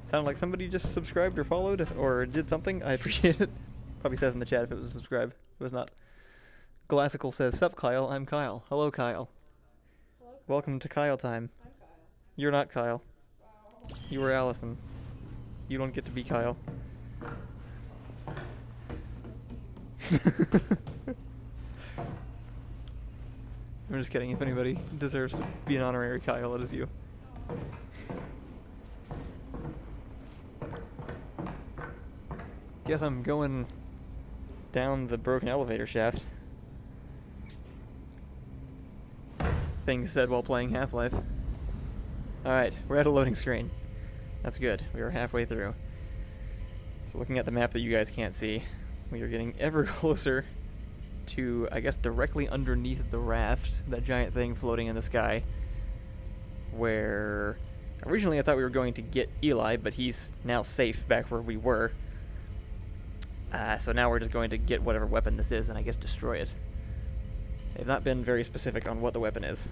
Speaker 1: Sounded like somebody just subscribed or followed or did something. I appreciate it. Probably says in the chat if it was a subscribe. It was not. Glassical says, "Sup, Kyle? I'm Kyle. Hello, Kyle. Hello. Welcome to Kyle time. I'm Kyle. You're not Kyle. Wow. You were Allison. You don't get to be Kyle." I'm just kidding. If anybody deserves to be an honorary Kyle, it is you. Guess I'm going down the broken elevator shaft. Things said while playing Half-Life. Alright, we're at a loading screen. That's good. We are halfway through. So looking at the map that you guys can't see, we are getting ever closer to, I guess, directly underneath the raft, that giant thing floating in the sky, where originally I thought we were going to get Eli, but he's now safe back where we were. So now we're just going to get whatever weapon this is and I guess destroy it. They've not been very specific on what the weapon is.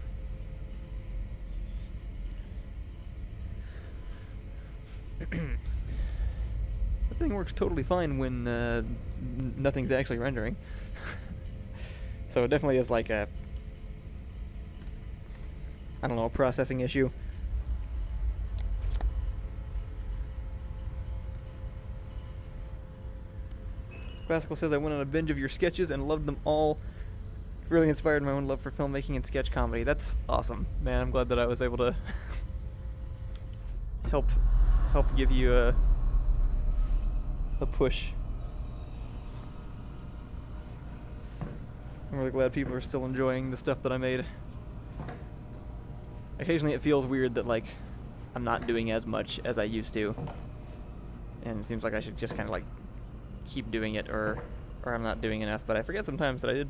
Speaker 1: The thing works totally fine when nothing's actually rendering. So it definitely is like a, I don't know, a processing issue. Classical says, "I went on a binge of your sketches and loved them all. Really inspired my own love for filmmaking and sketch comedy." That's awesome, man. I'm glad that I was able to help give you a push I'm really glad people are still enjoying the stuff that I made. Occasionally it feels weird that, like, I'm not doing as much as I used to. And it seems like I should just kind of, like, keep doing it, or I'm not doing enough. But I forget sometimes that I did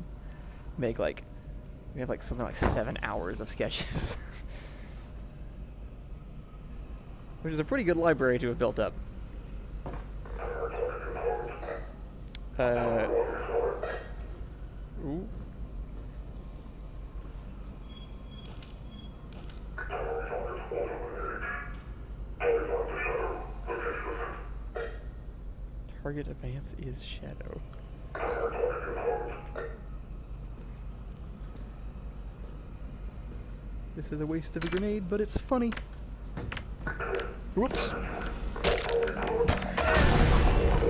Speaker 1: make, like, we have, like, something like 7 hours of sketches. Which is a pretty good library to have built up. Ooh. Target advance is shadow. This is a waste of a grenade, but it's funny. Whoops.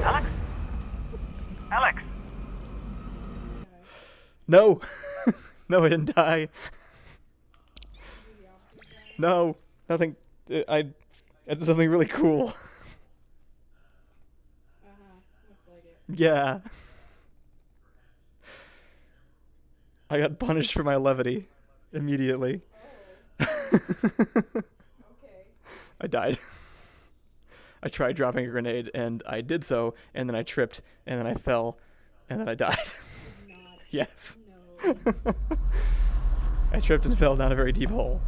Speaker 7: Alyx? Alyx?
Speaker 1: No! No, I didn't die. No, nothing. I did something really cool.
Speaker 6: Looks like it.
Speaker 1: Yeah. I got punished for my levity immediately.
Speaker 6: Okay.
Speaker 1: I died. I tried dropping a grenade, and I did so, and then I tripped, and then I fell, and then I died. Yes.
Speaker 6: No.
Speaker 1: I tripped and fell down a very deep hole.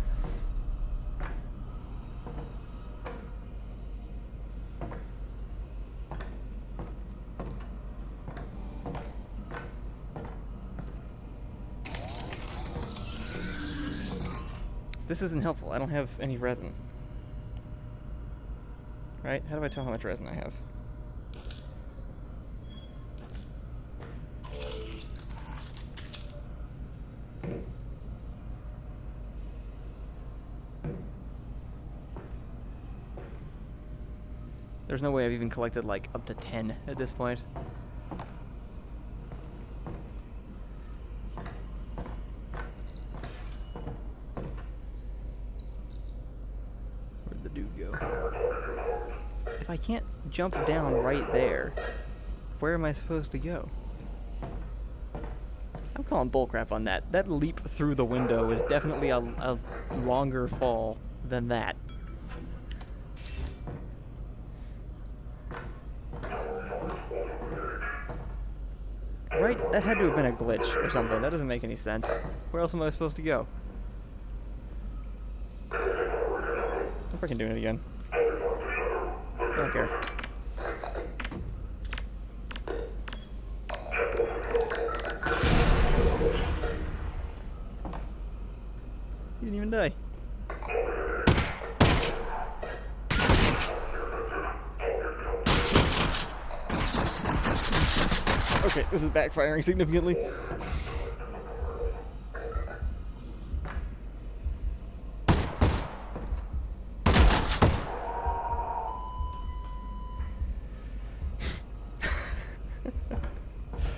Speaker 1: This isn't helpful. I don't have any resin. Right? How do I tell how much resin I have? There's no way I've even collected, like, up to 10 at this point. Where'd the dude go? If I can't jump down right there, where am I supposed to go? I'm calling bullcrap on that. That leap through the window is definitely a longer fall than that. Right? That had to have been a glitch or something. That doesn't make any sense. Where else am I supposed to go? I'm freaking doing it again. I don't care. He didn't even die. Okay, this is backfiring significantly.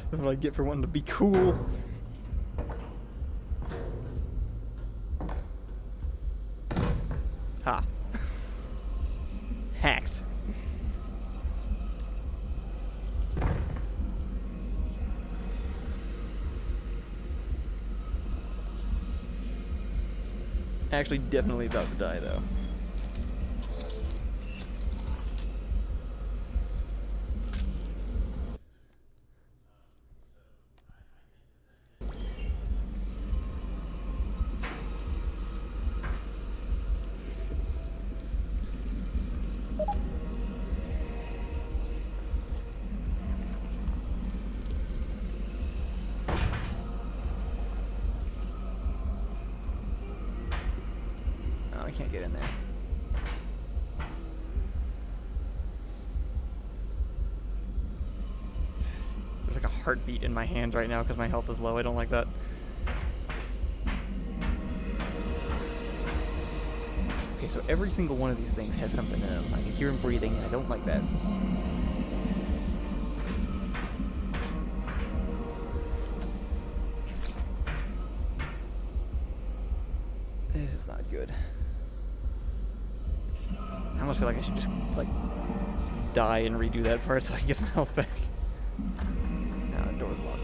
Speaker 1: That's what I get for wanting to be cool. Ha. Hacked. Actually, definitely about to die, though. I can't get in there. There's like a heartbeat in my hands right now because my health is low. I don't like that. Okay, so every single one of these things has something in them. I can hear him breathing, and I don't like that. This is not good. I almost feel like I should just, like, die and redo that part so I can get some health back. No, the door's locked.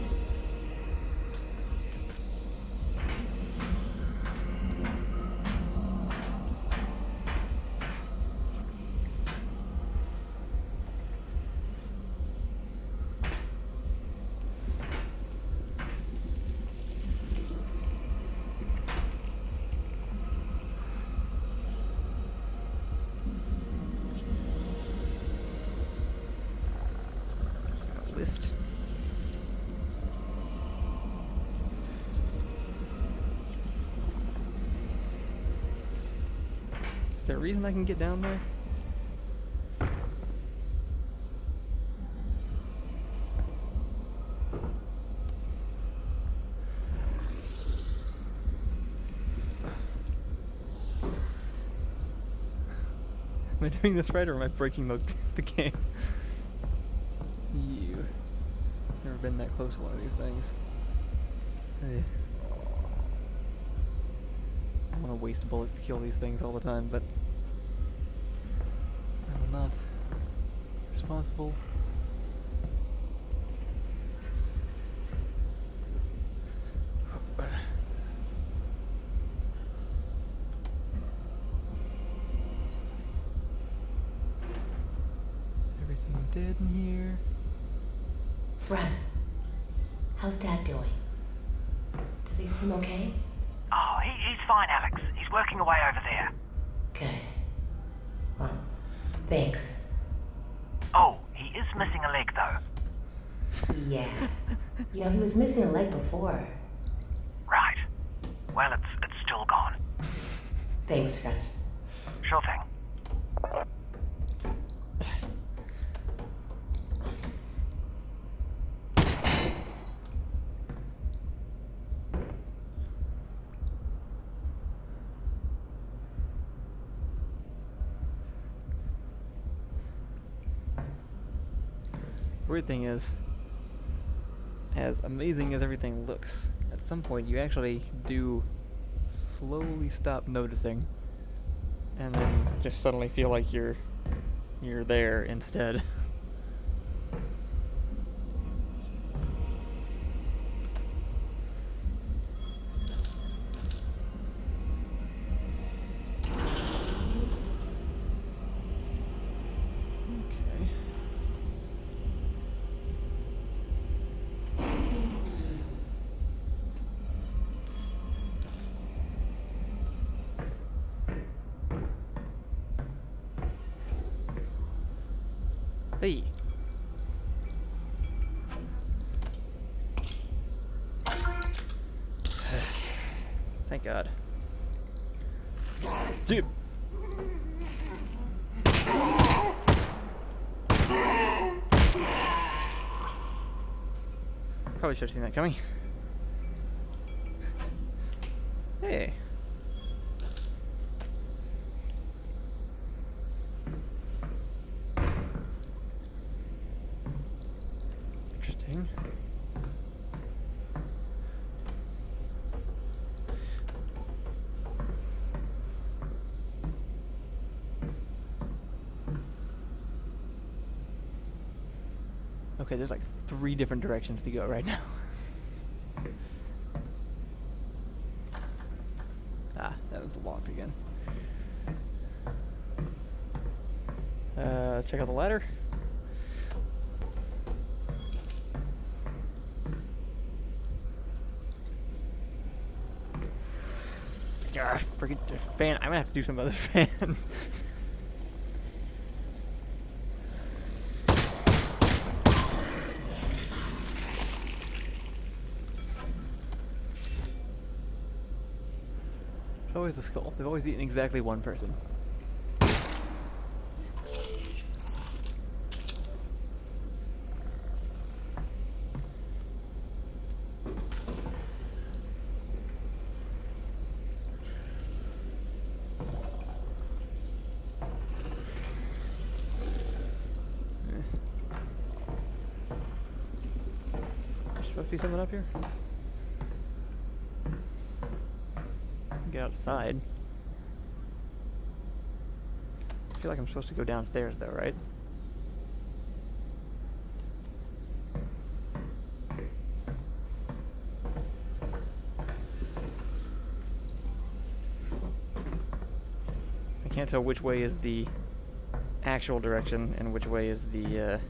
Speaker 1: there a reason I can get down there? Am I doing this right or am I breaking the game? You. Never been that close to one of these things. Eh. I want to waste a bullet to kill these things all the time, but I will not. Responsible. Is everything dead in here?
Speaker 6: Russ, how's Dad doing? Does he seem okay?
Speaker 7: Oh, he's fine, Alyx. He's working away over there.
Speaker 6: Good. Well, thanks.
Speaker 7: Oh, he is missing a leg, though.
Speaker 6: Yeah. You know, he was missing a leg before.
Speaker 7: Right. Well, it's still gone.
Speaker 6: Thanks, Russ.
Speaker 7: Sure thing.
Speaker 1: Weird thing is, as amazing as everything looks, at some point you actually do slowly stop noticing, and then just suddenly feel like you're there instead. Hey. Thank God. Dude. Probably should have seen that coming. Hey. Interesting. Okay, there's like 3 different directions to go right now. Ah, that was locked again. Let's check out the ladder. Gosh, freaking fan. I'm gonna have to do something about this fan. Always a skull. They've always eaten exactly one person. There's supposed to be something up here? Get outside. I feel like I'm supposed to go downstairs though, right? I can't tell which way is the actual direction and which way is the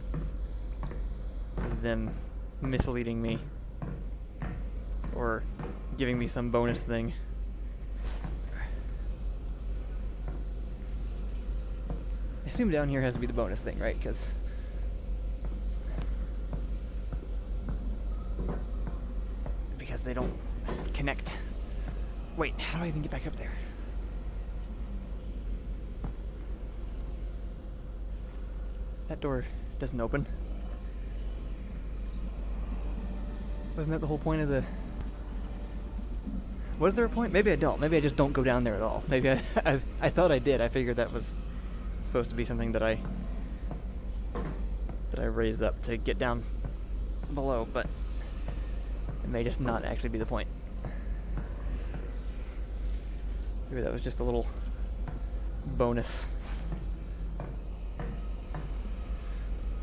Speaker 1: them misleading me or giving me some bonus thing. I assume down here has to be the bonus thing, right? Because they don't connect. Wait, how do I even get back up there? That door doesn't open. Wasn't that the whole point of the... Was there a point? Maybe I don't. Maybe I just don't go down there at all. Maybe I thought I did. I figured that was supposed to be something that I raised up to get down below, but it may just not actually be the point. Maybe that was just a little bonus.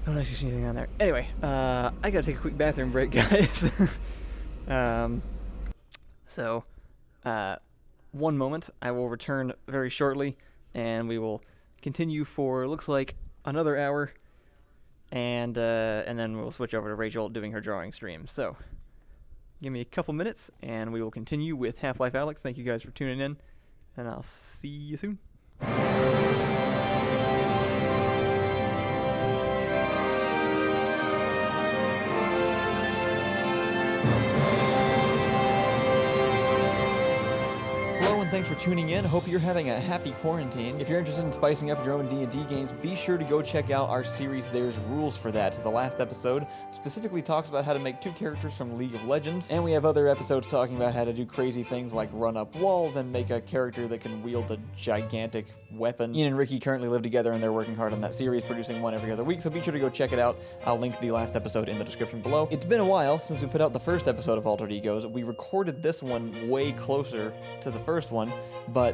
Speaker 1: I don't actually see anything on there. Anyway, I gotta take a quick bathroom break, guys. One moment. I will return very shortly, and we will continue for, looks like, another hour, and then we'll switch over to Rachel doing her drawing stream. So, give me a couple minutes, and we will continue with Half-Life Alyx. Thank you guys for tuning in, and I'll see you soon. Thanks for tuning in. Hope you're having a happy quarantine. If you're interested in spicing up your own D&D games, be sure to go check out our series There's Rules for That. The last episode specifically talks about how to make 2 characters from League of Legends, and we have other episodes talking about how to do crazy things like run up walls and make a character that can wield a gigantic weapon. Ian and Ricky currently live together, and they're working hard on that series, producing one every other week, so be sure to go check it out. I'll link the last episode in the description below. It's been a while since we put out the first episode of Altered Egos. We recorded this one way closer to the first one, but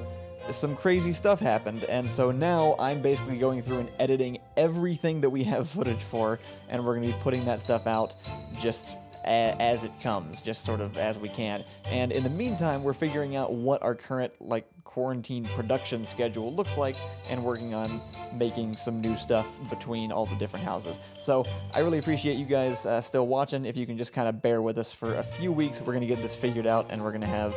Speaker 1: some crazy stuff happened, and so now I'm basically going through and editing everything that we have footage for, and we're going to be putting that stuff out just as it comes, just sort of as we can. And in the meantime, we're figuring out what our current, quarantine production schedule looks like, and working on making some new stuff between all the different houses. So I really appreciate you guys still watching. If you can just kind of bear with us for a few weeks, we're going to get this figured out, and we're going to have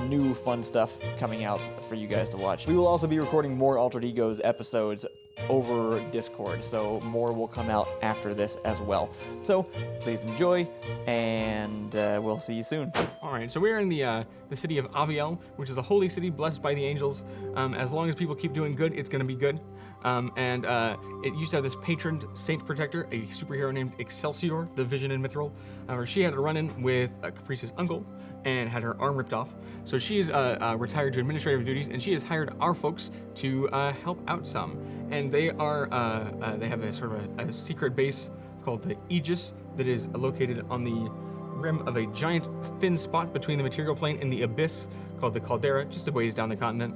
Speaker 1: new fun stuff coming out for you guys to watch. We will also be recording more Altered Egos episodes over Discord, so more will come out after this as well. So please enjoy, and we'll see you soon.
Speaker 2: Alright, so we're in the city of Aviel, which is a holy city blessed by the angels. As long as people keep doing good, it's going to be good. It used to have this patron saint protector, a superhero named Excelsior, the Vision in Mithril. However, she had a run-in with Caprice's uncle and had her arm ripped off. So she is retired to administrative duties, and she has hired our folks to help out some. And they have a sort of a secret base called the Aegis that is located on the rim of a giant thin spot between the material plane and the abyss called the Caldera, just a ways down the continent.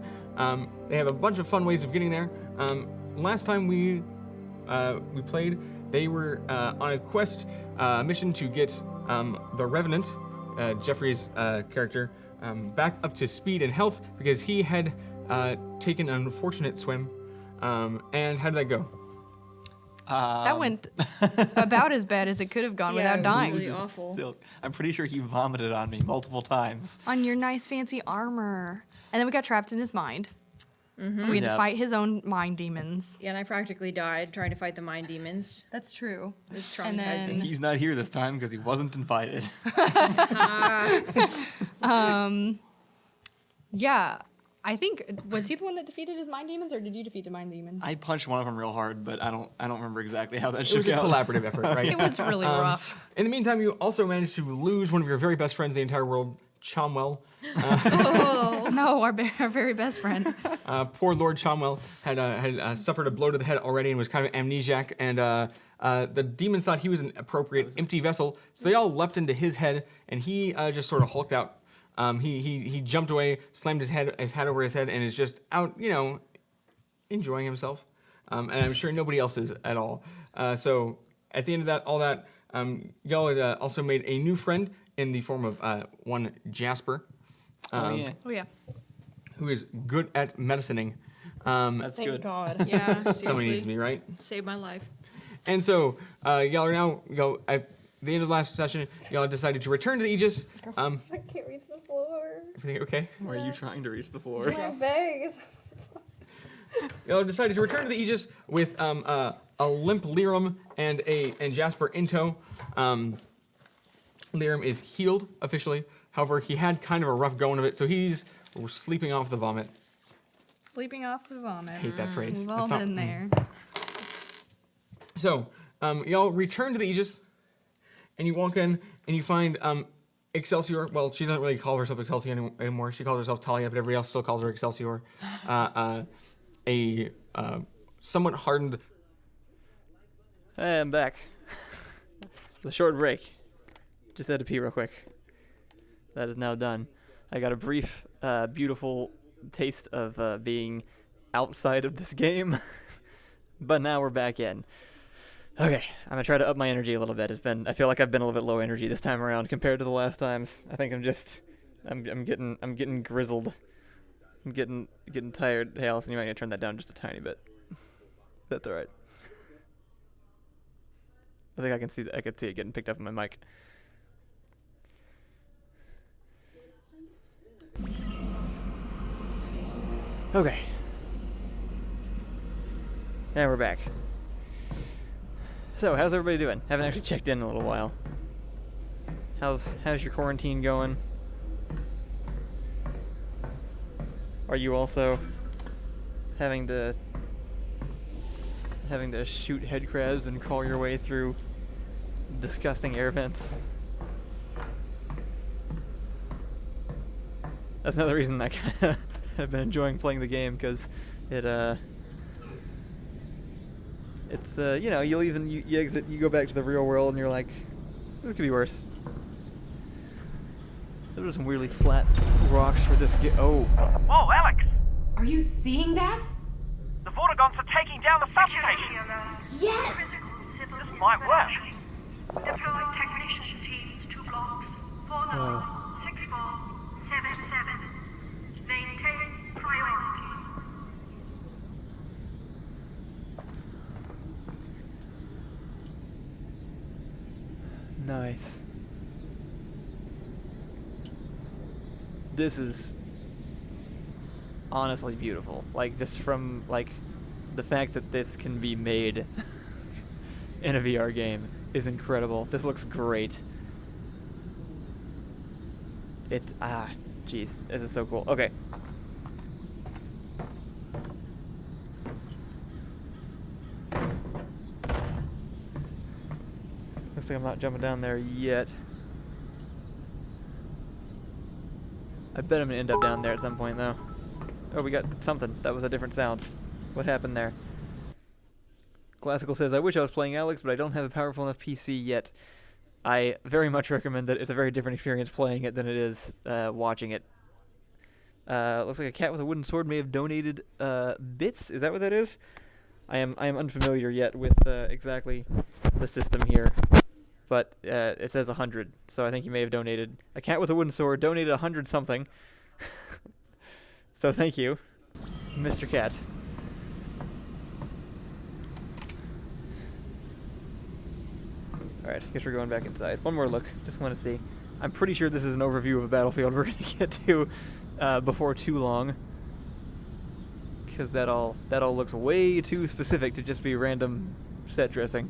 Speaker 2: They have a bunch of fun ways of getting there. Last time we played, they were on a quest, mission to get the Revenant, Jeffrey's character, back up to speed and health because he had taken an unfortunate swim. And how did that go?
Speaker 3: That went about as bad as it could have gone without dying.
Speaker 4: Really awful.
Speaker 1: I'm pretty sure he vomited on me multiple times.
Speaker 3: On your nice fancy armor. And then we got trapped in his mind. Mm-hmm. We had to fight his own mind demons.
Speaker 4: Yeah, and I practically died trying to fight the mind demons.
Speaker 3: That's true.
Speaker 4: It's traumatizing.
Speaker 3: And then,
Speaker 1: He's not here this time because he wasn't invited.
Speaker 3: yeah. I think, was he the one that defeated his mind demons, or did you defeat the mind demons?
Speaker 1: I punched one of them real hard, but I don't remember exactly how that
Speaker 2: It was
Speaker 1: shook
Speaker 2: a
Speaker 1: out.
Speaker 2: collaborative effort, right?
Speaker 3: It was really rough.
Speaker 2: In the meantime, you also managed to lose one of your very best friends in the entire world, Chomwell.
Speaker 3: No, our very best friend.
Speaker 2: Poor Lord Chomwell had suffered a blow to the head already and was kind of amnesiac, and the demons thought he was an appropriate empty vessel, so they all leapt into his head, and he just sort of hulked out. He jumped away, slammed his hat over his head, and is just out, enjoying himself. And I'm sure nobody else is at all. So at the end of all that, y'all had also made a new friend in the form of one Jasper.
Speaker 3: Oh yeah.
Speaker 2: Who is good at medicining.
Speaker 1: That's
Speaker 4: Thank
Speaker 1: good.
Speaker 4: God.
Speaker 3: Yeah,
Speaker 2: Somebody
Speaker 3: seriously.
Speaker 2: needs to be, right?
Speaker 4: Saved my life.
Speaker 2: And so y'all are now, at the end of the last session, y'all decided to return to the Aegis.
Speaker 9: I can't reach the floor.
Speaker 2: Everything okay?
Speaker 1: Were you trying to reach the floor?
Speaker 9: My bag is.
Speaker 2: Y'all decided to return to the Aegis with a limp Lyrum and Jasper in tow. Lyrum is healed officially. However, he had kind of a rough going of it, so he's sleeping off the vomit.
Speaker 3: Sleeping off the vomit.
Speaker 2: I hate that phrase.
Speaker 3: We've all
Speaker 2: That's not-
Speaker 3: been there.
Speaker 2: So, y'all return to the Aegis, and you walk in, and you find Excelsior. Well, she doesn't really call herself Excelsior anymore. She calls herself Talia, but everybody else still calls her Excelsior. A somewhat hardened.
Speaker 1: Hey, I'm back. The short break. Just had to pee real quick. That is now done. I got a brief, beautiful taste of being outside of this game, but now we're back in. Okay, I'm gonna try to up my energy a little bit. I feel like I've been a little bit low energy this time around compared to the last times. I think I'm getting grizzled. I'm getting tired. Hey, Allison, you might need to turn that down just a tiny bit. That's all right. I think I can see it getting picked up on my mic. Okay. Now we're back. So, how's everybody doing? Haven't actually checked in a little while. How's your quarantine going? Are you also having to shoot head crabs and crawl your way through disgusting air vents? That's another reason I kinda have been enjoying playing the game, because it's you know, you exit, you go back to the real world, and you're like, this could be worse. There are some weirdly flat rocks for this. Oh.
Speaker 7: Whoa, Alyx!
Speaker 6: Are you seeing that?
Speaker 7: The Vortigons are taking down the substation!
Speaker 6: Yes!
Speaker 7: This might work.
Speaker 5: Deploy technician teams to blocks 496477. Maintain priority.
Speaker 1: Nice. This is honestly beautiful. Like, just from, like, the fact that this can be made in a VR game is incredible. This looks great. Jeez, this is so cool. Okay. Looks like I'm not jumping down there yet. I bet I'm gonna end up down there at some point, though. Oh, we got something. That was a different sound. What happened there? Classical says, I wish I was playing Alyx, but I don't have a powerful enough PC yet. I very much recommend that. It's a very different experience playing it than it is watching it. Looks like a cat with a wooden sword may have donated bits. Is that what that is? I am unfamiliar yet with exactly the system here. But it says 100, so I think he may have donated. A cat with a wooden sword donated 100 something. So thank you, Mr. Cat. Alright, I guess we're going back inside. One more look, just want to see. I'm pretty sure this is an overview of a battlefield we're going to get to before too long. Because that all looks way too specific to just be random set dressing.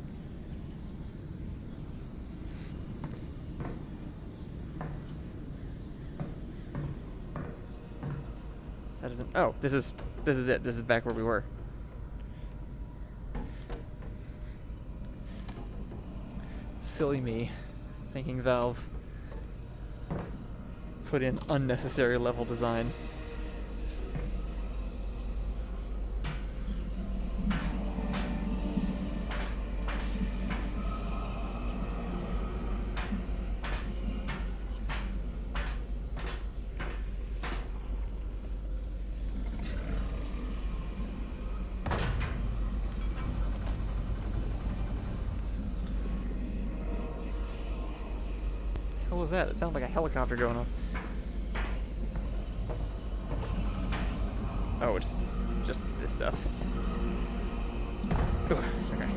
Speaker 1: That isn't. Oh, this is it. This is back where we were. Silly me, thinking Valve put in unnecessary level design. What was that? It sounded like a helicopter going off. Oh, it's just this stuff. Ugh, okay.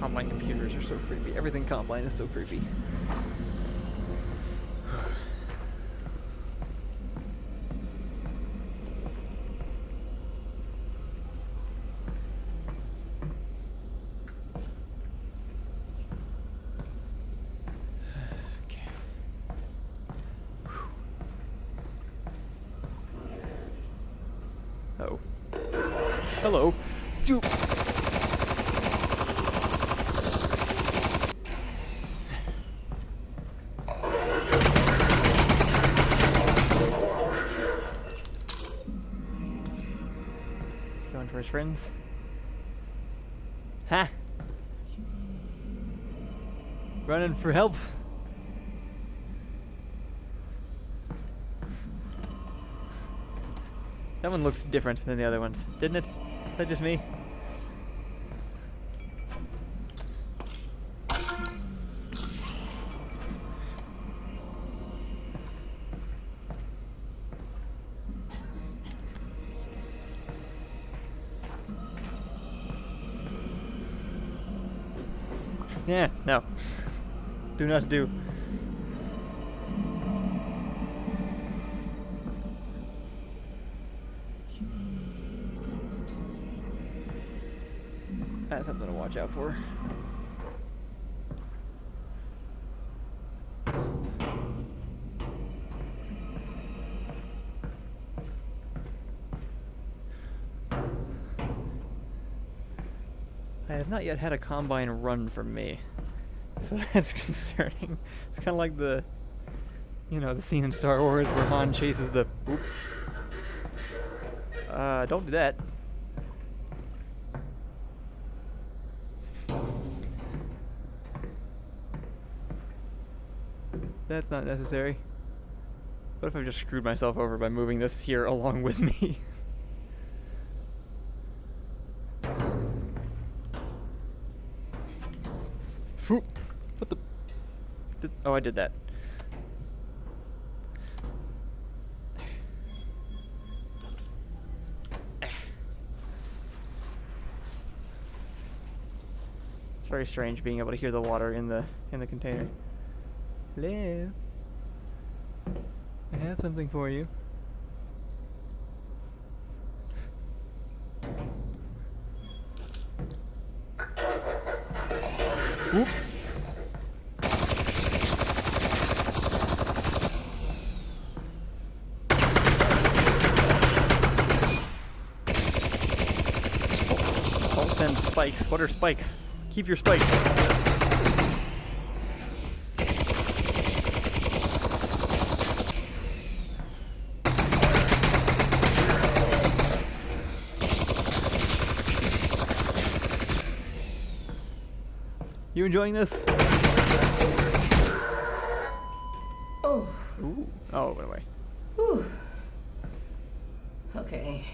Speaker 1: Combine computers are so creepy. Everything Combine is so creepy. Hello. Phew. He's going for his friends. Ha! Running for help. That one looks different than the other ones, didn't it? Is that just me? Yeah, no. Do not do. That's something to watch out for. I have not yet had a combine run from me, so that's concerning. It's kind of like the, you know, the scene in Star Wars where Han chases the. Oop. Don't do that. That's not necessary. What if I've just screwed myself over by moving this here along with me? What the? Oh, I did that. It's very strange being able to hear the water in the container. Hello. I have something for you. Whoop. Don't send spikes. What are spikes? Keep your spikes. You enjoying this?
Speaker 6: Oh.
Speaker 1: Ooh. Oh, it went away.
Speaker 6: Whew. Okay.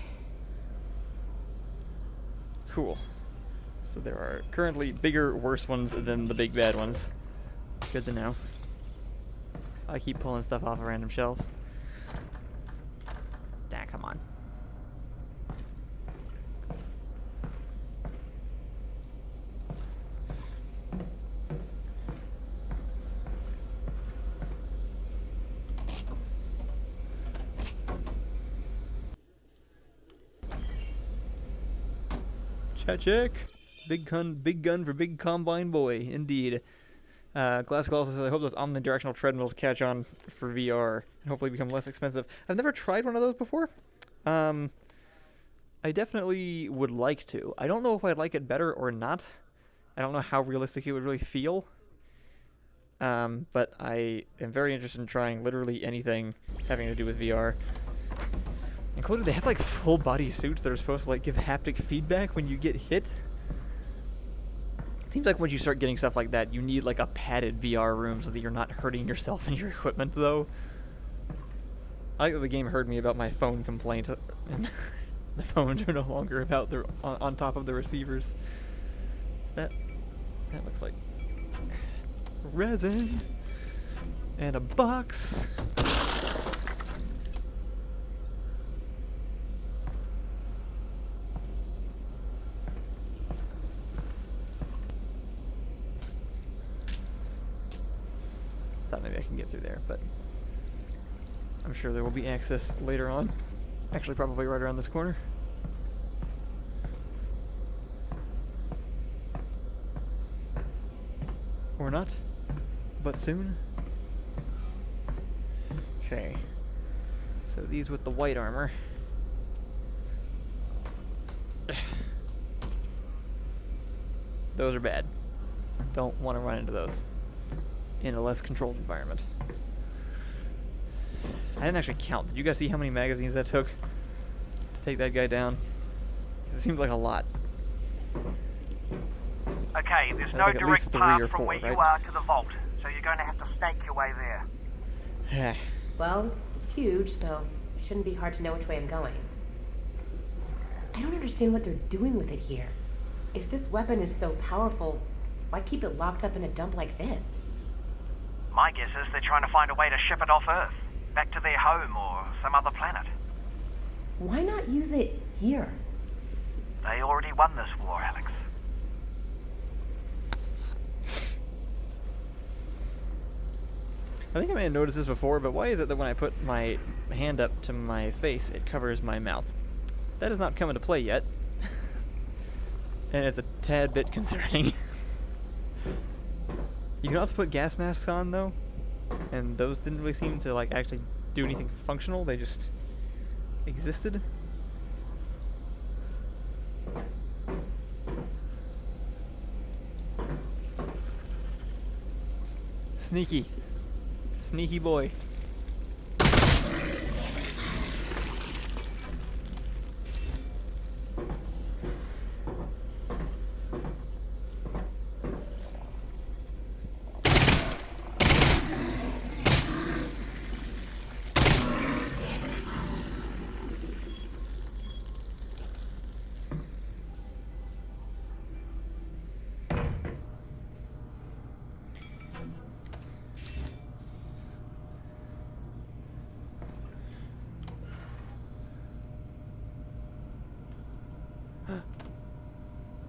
Speaker 1: Cool. So there are currently bigger, worse ones than the big bad ones. Good to know. I keep pulling stuff off of random shelves. Ah, come on. Check. Big gun for big combine boy, indeed. Glasgow also says, I hope those omnidirectional treadmills catch on for VR and hopefully become less expensive. I've never tried one of those before. I definitely would like to. I don't know if I'd like it better or not. I don't know how realistic it would really feel. But I am very interested in trying literally anything having to do with VR. Including, they have like full body suits that are supposed to like give haptic feedback when you get hit. It seems like once you start getting stuff like that, you need like a padded VR room so that you're not hurting yourself and your equipment, though. I like that the game heard me about my phone complaint, and the phones are no longer about their on top of the receivers. That looks like resin and a box. Thought maybe I can get through there, but I'm sure there will be access later on. Actually, probably right around this corner. Or not, but soon. Okay. So these with the white armor. Those are bad. Don't want to run into those in a less controlled environment. I didn't actually count. Did you guys see how many magazines that took to take that guy down? 'Cause it seemed like a lot.
Speaker 7: Okay, there's
Speaker 1: Sounds
Speaker 7: no
Speaker 1: like at least
Speaker 7: direct
Speaker 1: 3
Speaker 7: path
Speaker 1: or
Speaker 7: from
Speaker 1: 4,
Speaker 7: where you
Speaker 1: right?
Speaker 7: are to the vault, so you're going to have to snake your way there.
Speaker 6: Well, it's huge, so it shouldn't be hard to know which way I'm going. I don't understand what they're doing with it here. If this weapon is so powerful, why keep it locked up in a dump like this?
Speaker 7: My guess is they're trying to find a way to ship it off Earth, back to their home or some other planet.
Speaker 6: Why not use it here?
Speaker 7: They already won this war, Alyx.
Speaker 1: I think I may have noticed this before, but why is it that when I put my hand up to my face, it covers my mouth? That has not come into play yet. And it's a tad bit concerning. You can also put gas masks on, though. And those didn't really seem to, like, actually do anything functional. They just existed. Sneaky. Sneaky boy.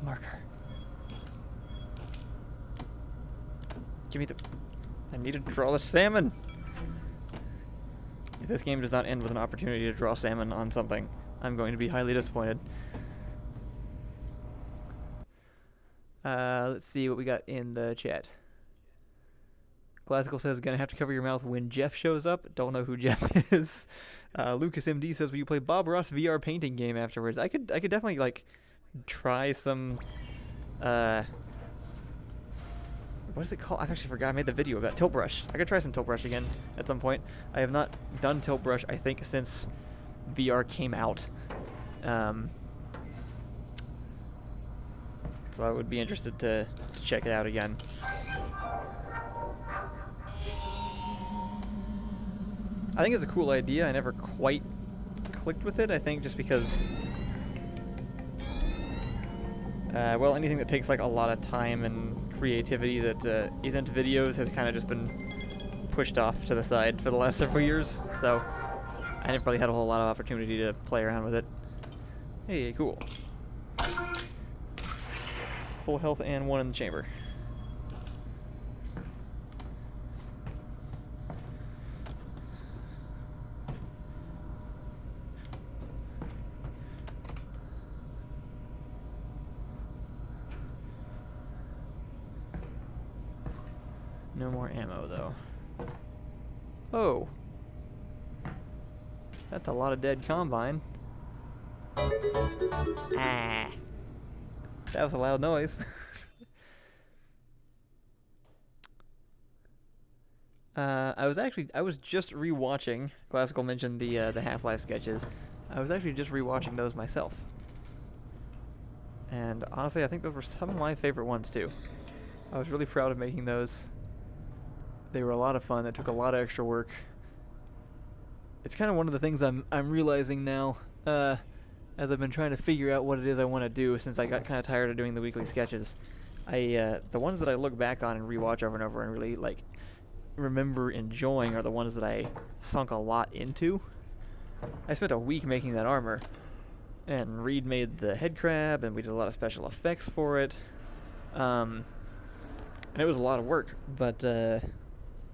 Speaker 1: Marker. Give me the... I need to draw the salmon! If this game does not end with an opportunity to draw salmon on something, I'm going to be highly disappointed. Let's see what we got in the chat. Classical says, gonna have to cover your mouth when Jeff shows up. Don't know who Jeff is. Lucas MD says, will you play Bob Ross VR painting game afterwards? I could definitely, like, try some, what is it called? I've actually forgot. I made the video about Tilt Brush. I could try some Tilt Brush again at some point. I have not done Tilt Brush, I think, since VR came out. So I would be interested to check it out again. I think it's a cool idea. I never quite clicked with it, I think, just because... well, anything that takes like a lot of time and creativity that isn't videos has kind of just been pushed off to the side for the last several years. So I never really had a whole lot of opportunity to play around with it. Hey, cool. Full health and 1 in the chamber. No more ammo, though. Oh. That's a lot of dead Combine. Ah. That was a loud noise. I was just rewatching. Classical mentioned the Half-Life sketches. I was actually just rewatching those myself. And honestly, I think those were some of my favorite ones too. I was really proud of making those. They were a lot of fun. That took a lot of extra work. It's kind of one of the things I'm realizing now, as I've been trying to figure out what it is I want to do since I got kind of tired of doing the weekly sketches. The ones that I look back on and rewatch over and over and really like remember enjoying are the ones that I sunk a lot into. I spent a week making that armor, and Reed made the head crab, and we did a lot of special effects for it. And it was a lot of work, but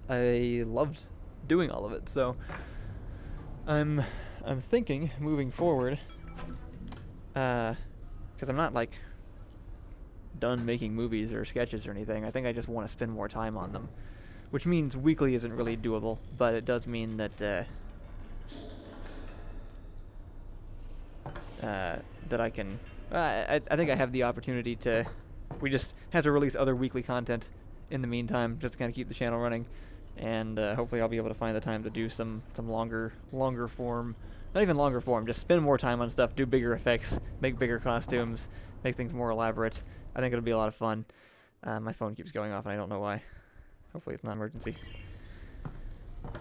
Speaker 1: I loved doing all of it. So I'm thinking moving forward, because I'm not like done making movies or sketches or anything. I think I just want to spend more time on them, which means weekly isn't really doable, but it does mean that that I can I think I have the opportunity to. We just have to release other weekly content in the meantime, just to kind of keep the channel running, and hopefully I'll be able to find the time to do some longer form, not even longer form, just spend more time on stuff, do bigger effects, make bigger costumes, make things more elaborate. I think it'll be a lot of fun. My phone keeps going off and I don't know why. Hopefully it's not an emergency. I'm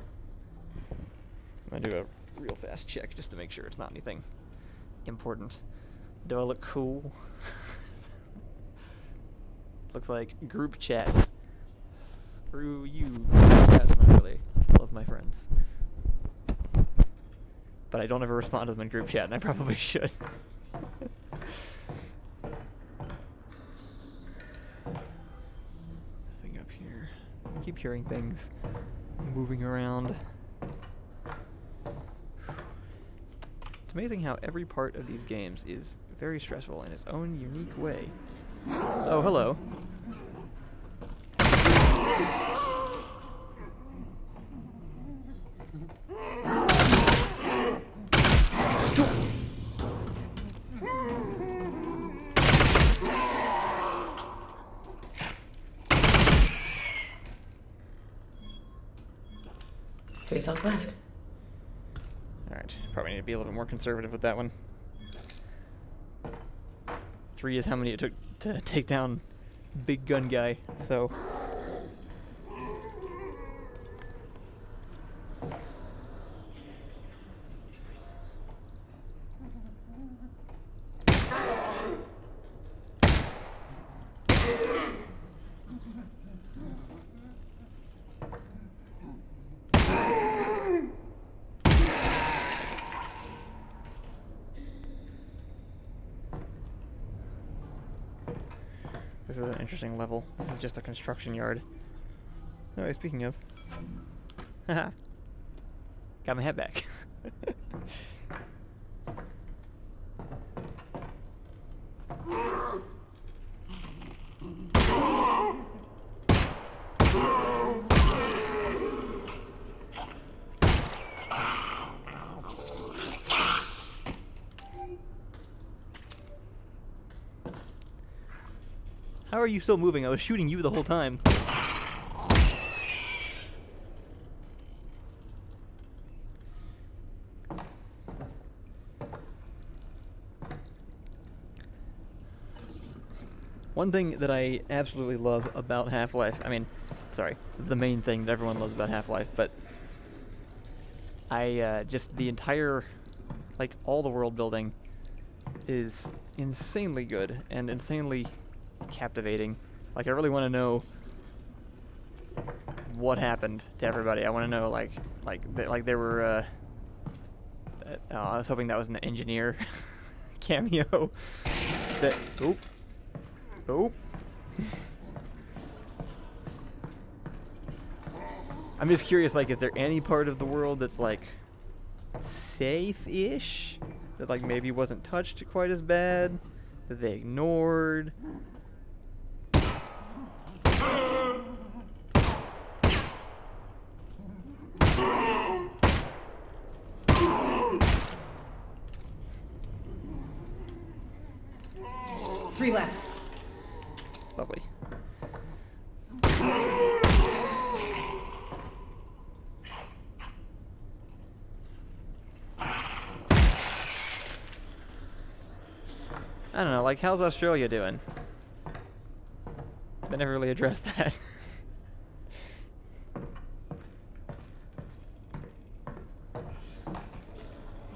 Speaker 1: gonna do a real fast check just to make sure it's not anything important. Do I look cool? Looks like group chat. Screw you. Group chat's not really. I love my friends. But I don't ever respond to them in group chat, and I probably should. Nothing up here. I keep hearing things moving around. It's amazing how every part of these games is very stressful in its own unique way. Oh, hello.
Speaker 6: Three cells left.
Speaker 1: Alright, probably need to be a little bit more conservative with that one. 3 is how many it took to take down big gun guy, so... This is an interesting level. This is just a construction yard. Oh, speaking of. Haha. Got my hat back. How are you still moving? I was shooting you the whole time. One thing that I absolutely love about Half-Life, I mean, sorry, the main thing that everyone loves about Half-Life, but just the entire, like, all the world building is insanely good and insanely captivating. Like, I really want to know what happened to everybody. I want to know, like there were, I was hoping that was an engineer cameo. That, oh. I'm just curious, like, is there any part of the world that's, like, safe-ish? That, like, maybe wasn't touched quite as bad? That they ignored?
Speaker 6: Three left.
Speaker 1: Lovely. I don't know, like, how's Australia doing? They never really addressed that.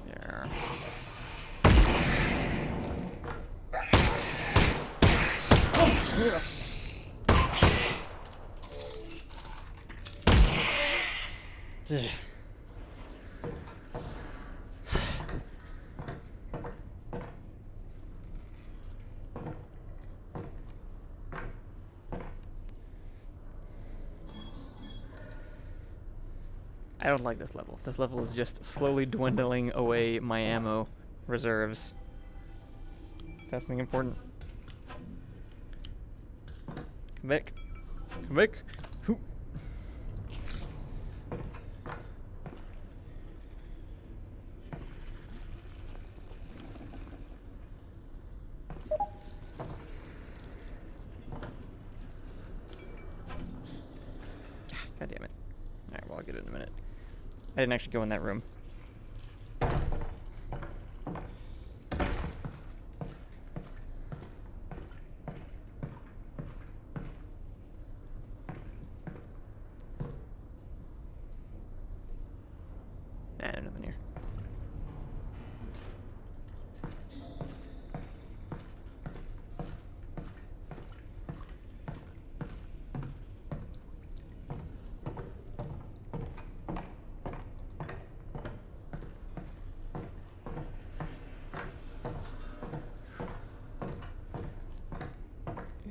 Speaker 1: There. I don't like this level. This level is just slowly dwindling away my ammo reserves. That's something important. Come back. Come back. Hoop. God damn it. Alright, well, I'll get it in a minute. I didn't actually go in that room. Nah, nothing here.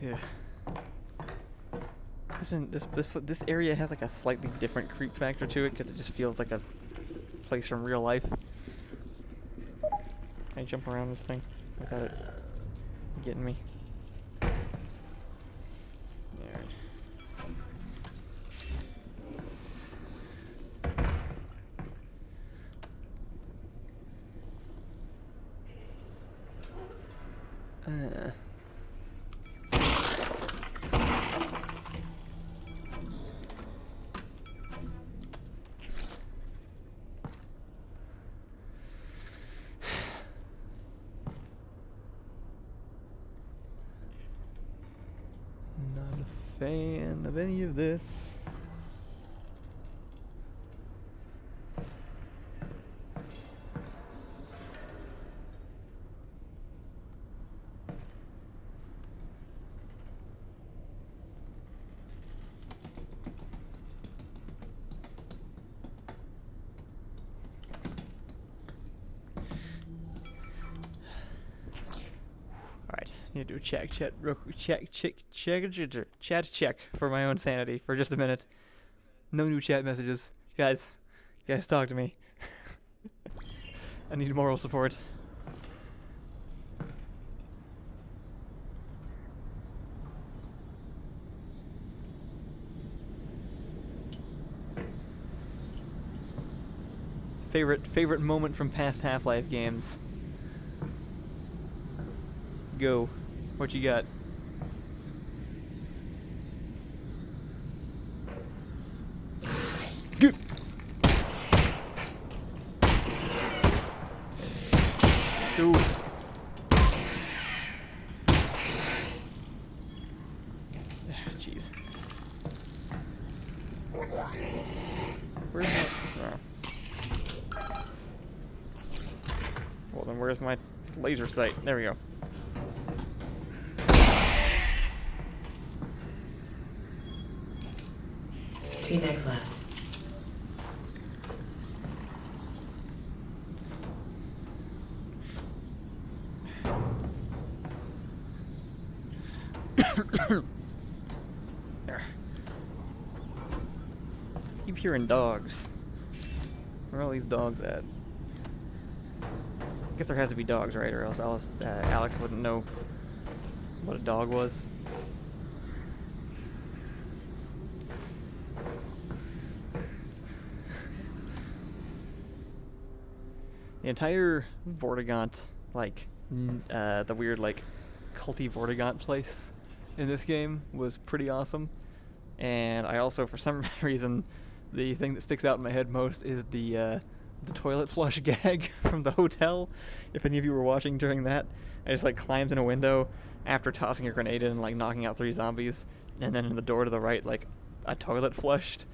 Speaker 1: Yeah. This area has like a slightly different creep factor to it because it just feels like a place from real life. Can I jump around this thing without it getting me? Alright. Not a fan of any of this. Alright, need to do a chat check for my own sanity for just a minute. No new chat messages. Guys, talk to me. I need moral support. Favorite moment from past Half-Life games. Go. What you got? Good. Go. Jeez. Where's my... Oh. Well then where's my laser sight? There we go.
Speaker 6: Next lap.
Speaker 1: There. Keep hearing dogs. Where are all these dogs at? I guess there has to be dogs, right? Or else Alyx wouldn't know what a dog was. The entire Vortigaunt, like, the weird, like, culty Vortigaunt place in this game was pretty awesome. And I also, for some reason, the thing that sticks out in my head most is the toilet flush gag from the hotel. If any of you were watching during that, I just, like, climbed in a window after tossing a grenade in and, like, knocking out 3 zombies. And then in the door to the right, like, a toilet flushed.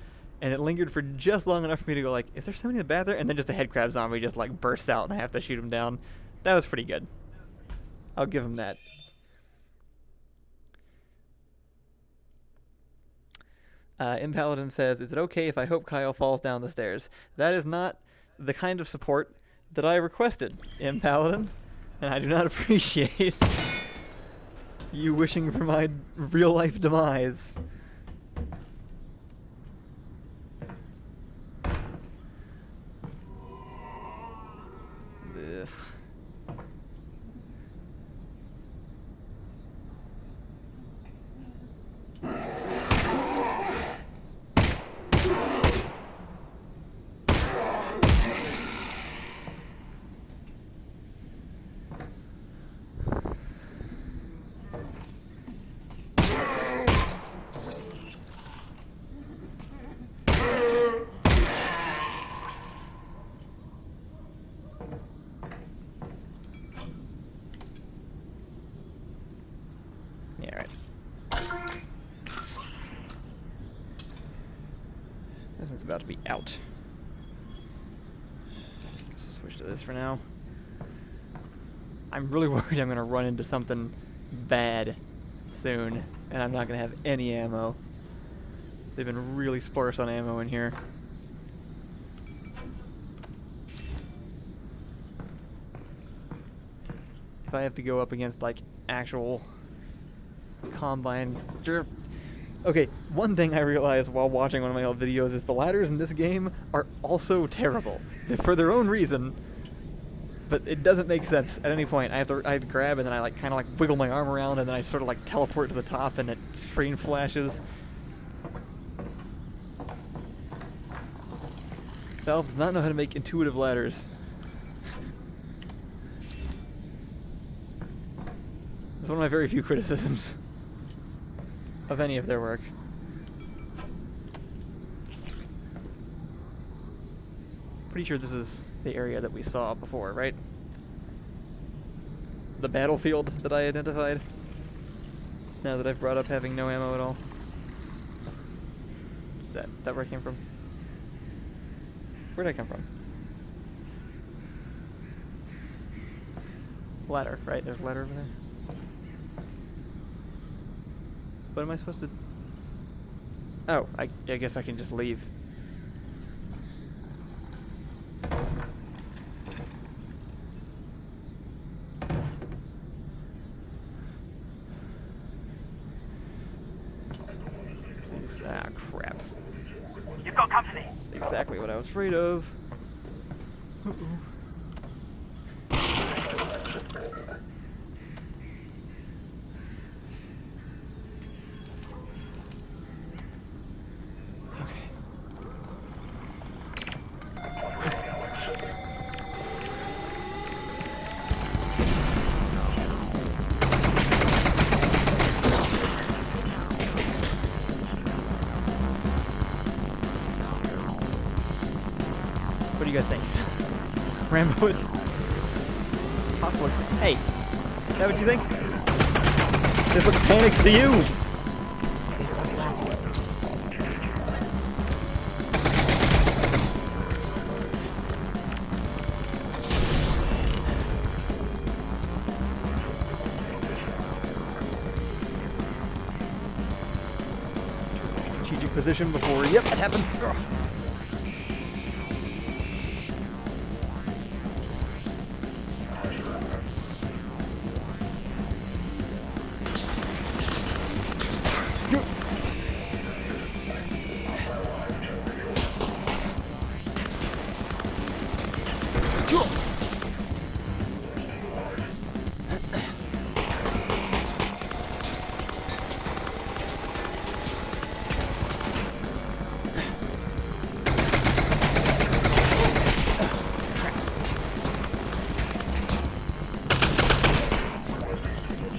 Speaker 1: And it lingered for just long enough for me to go like, is there somebody in the bathroom? And then just a head crab zombie just like bursts out and I have to shoot him down. That was pretty good. I'll give him that. Impaladin says, is it okay if I hope Kyle falls down the stairs? That is not the kind of support that I requested, Impaladin. And I do not appreciate you wishing for my real life demise. Ugh. is about to be out. So switch to this for now. I'm really worried I'm gonna run into something bad soon, and I'm not gonna have any ammo. They've been really sparse on ammo in here. If I have to go up against like actual combine. Okay, one thing I realized while watching one of my old videos is the ladders in this game are also terrible. They're for their own reason, but it doesn't make sense at any point. I have to grab and then I like kind of like wiggle my arm around and then I sort of like teleport to the top and it screen flashes. Valve does not know how to make intuitive ladders. It's one of my very few criticisms of any of their work. Pretty sure this is the area that we saw before, right? The battlefield that I identified. Now that I've brought up having no ammo at all. Is that where I came from? Where'd I come from? Ladder, right? There's a ladder over there. What am I supposed to... Oh, I guess I can just leave. Ah, crap.
Speaker 7: You've got company.
Speaker 1: Exactly what I was afraid of. What do you guys think? Rambo, it's hostile. Hey, is that what you think? This looks panicked to you!
Speaker 6: This one's left.
Speaker 1: Strategic position before. Yep, that happens. Ugh.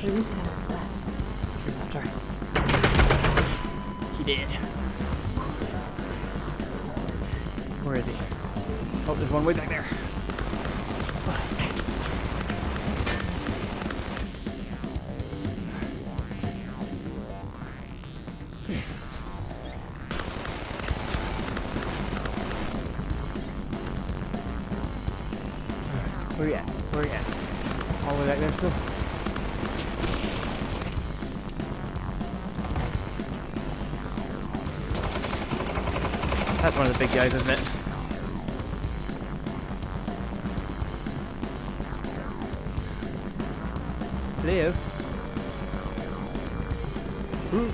Speaker 6: Three cells left.
Speaker 1: Sorry. He did. Where is he? Oh, there's one way back there. Where you at? Where you at? All the way back there still? That's one of the big guys, isn't it? Hello. Ooh.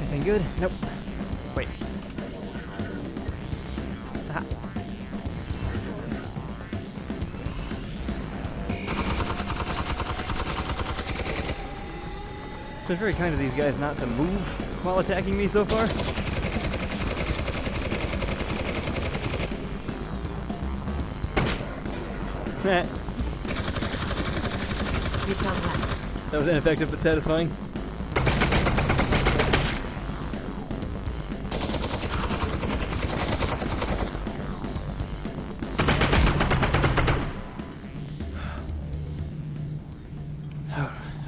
Speaker 1: Anything good? Nope. Wait. Aha. It's been very kind of these guys not to move while attacking me so far.
Speaker 6: You sound right.
Speaker 1: That was ineffective but satisfying.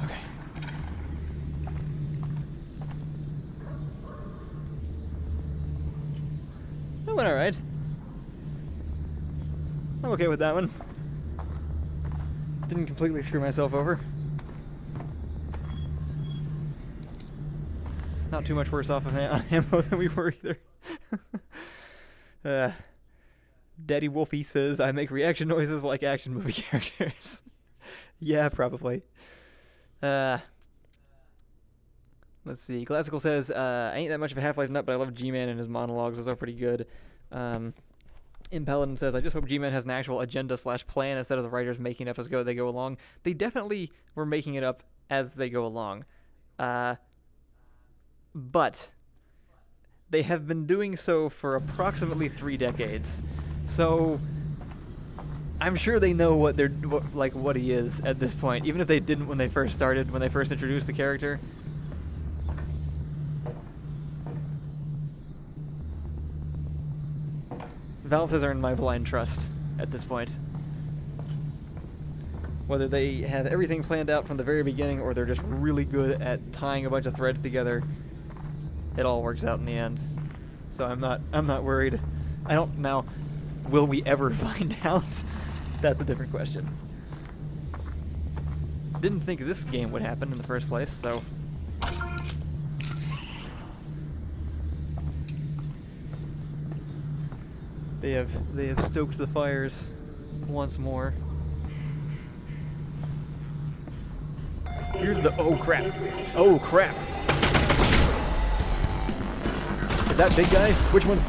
Speaker 1: Okay. That went alright. I'm okay with that one. Didn't completely screw myself over. Not too much worse off of ammo than we were either. Daddy Wolfie says, I make reaction noises like action movie characters. Yeah, probably. Let's see. Classical says, I ain't that much of a Half-Life nut, but I love G-Man and his monologues. Those are pretty good. Impaladin says, I just hope G-Man has an actual agenda/plan instead of the writers making it up as they go along. They definitely were making it up as they go along. But they have been doing so for approximately 3 decades. So I'm sure they know what he is at this point, even if they didn't when they first introduced the character. Valve has earned my blind trust at this point. Whether they have everything planned out from the very beginning or they're just really good at tying a bunch of threads together, it all works out in the end. So I'm not worried. I don't now. Will we ever find out? That's a different question. Didn't think this game would happen in the first place, so. They have stoked the fires once more. Here's the oh crap. Is that big guy? Which one's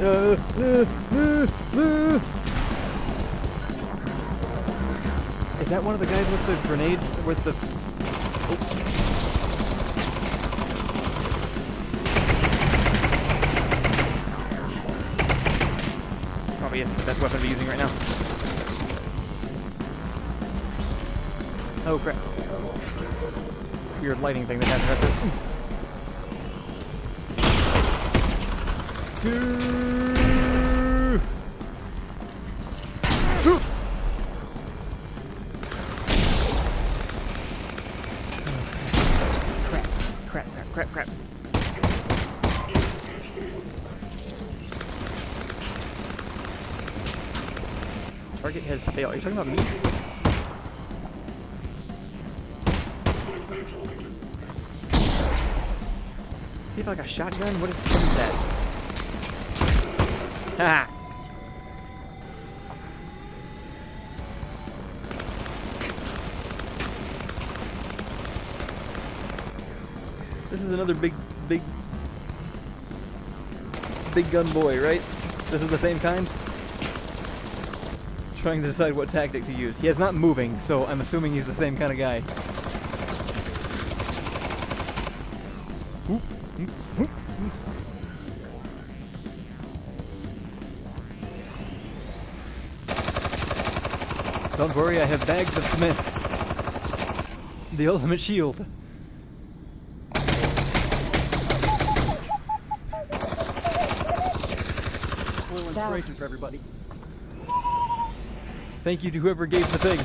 Speaker 1: Is that one of the guys with the grenade with the Probably isn't the best weapon to be using right now. Oh crap. Weird lighting thing that happened right there. Crap. Target has failed. Are you talking about me? See if like a shotgun? What is that? Ha! This is another big gun boy, right? This is the same kind? Trying to decide what tactic to use. He is not moving, so I'm assuming he's the same kind of guy. Don't worry, I have bags of cement. The ultimate shield. Inspiration for everybody. Thank you to whoever gave the thing.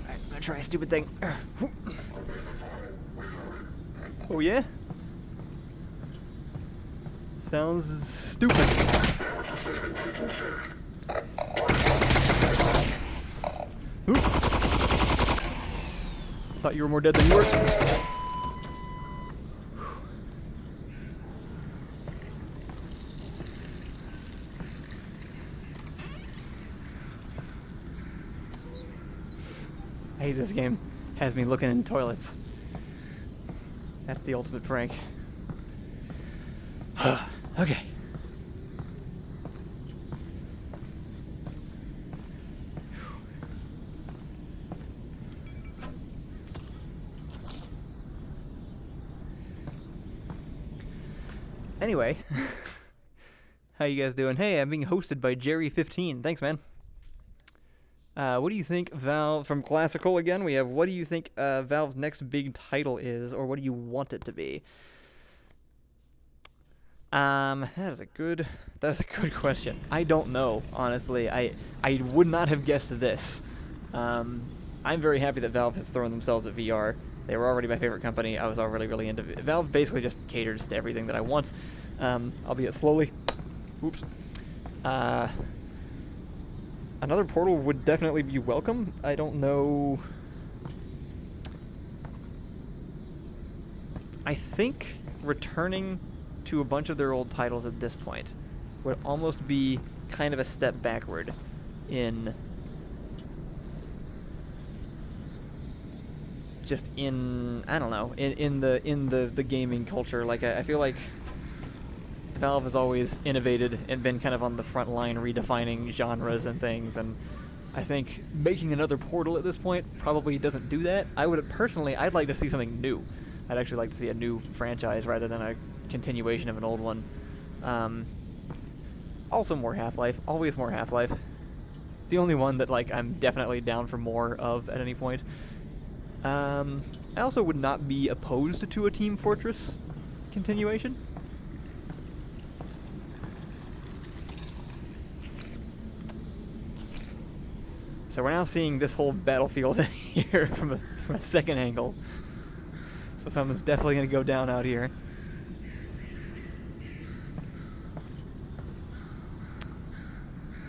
Speaker 1: Alright, I'm gonna try a stupid thing. Oh yeah? Sounds stupid. Oop. Thought you were more dead than you were. I hate this game. Has me looking in toilets. That's the ultimate prank. Okay. Anyway, how you guys doing? Hey, I'm being hosted by Jerry15. Thanks, man. What do you think Valve, from Classical again, we have, what do you think Valve's next big title is, or what do you want it to be? That's a good question. I don't know, honestly. I would not have guessed this. I'm very happy that Valve has thrown themselves at VR. They were already my favorite company. I was already really into it. Valve basically just caters to everything that I want, albeit slowly. Oops. Another Portal would definitely be welcome. I don't know. I think returning to a bunch of their old titles at this point would almost be kind of a step backward in I don't know, in the gaming culture. Like I feel like Valve has always innovated and been kind of on the front line redefining genres and things, and I think making another Portal at this point probably doesn't do that. I'd like to see something new. I'd actually like to see a new franchise rather than a continuation of an old one. Also more Half-Life, always more Half-Life. It's the only one that like I'm definitely down for more of at any point. I also would not be opposed to a Team Fortress continuation. So we're now seeing this whole battlefield here from a second angle. So something's definitely going to go down out here.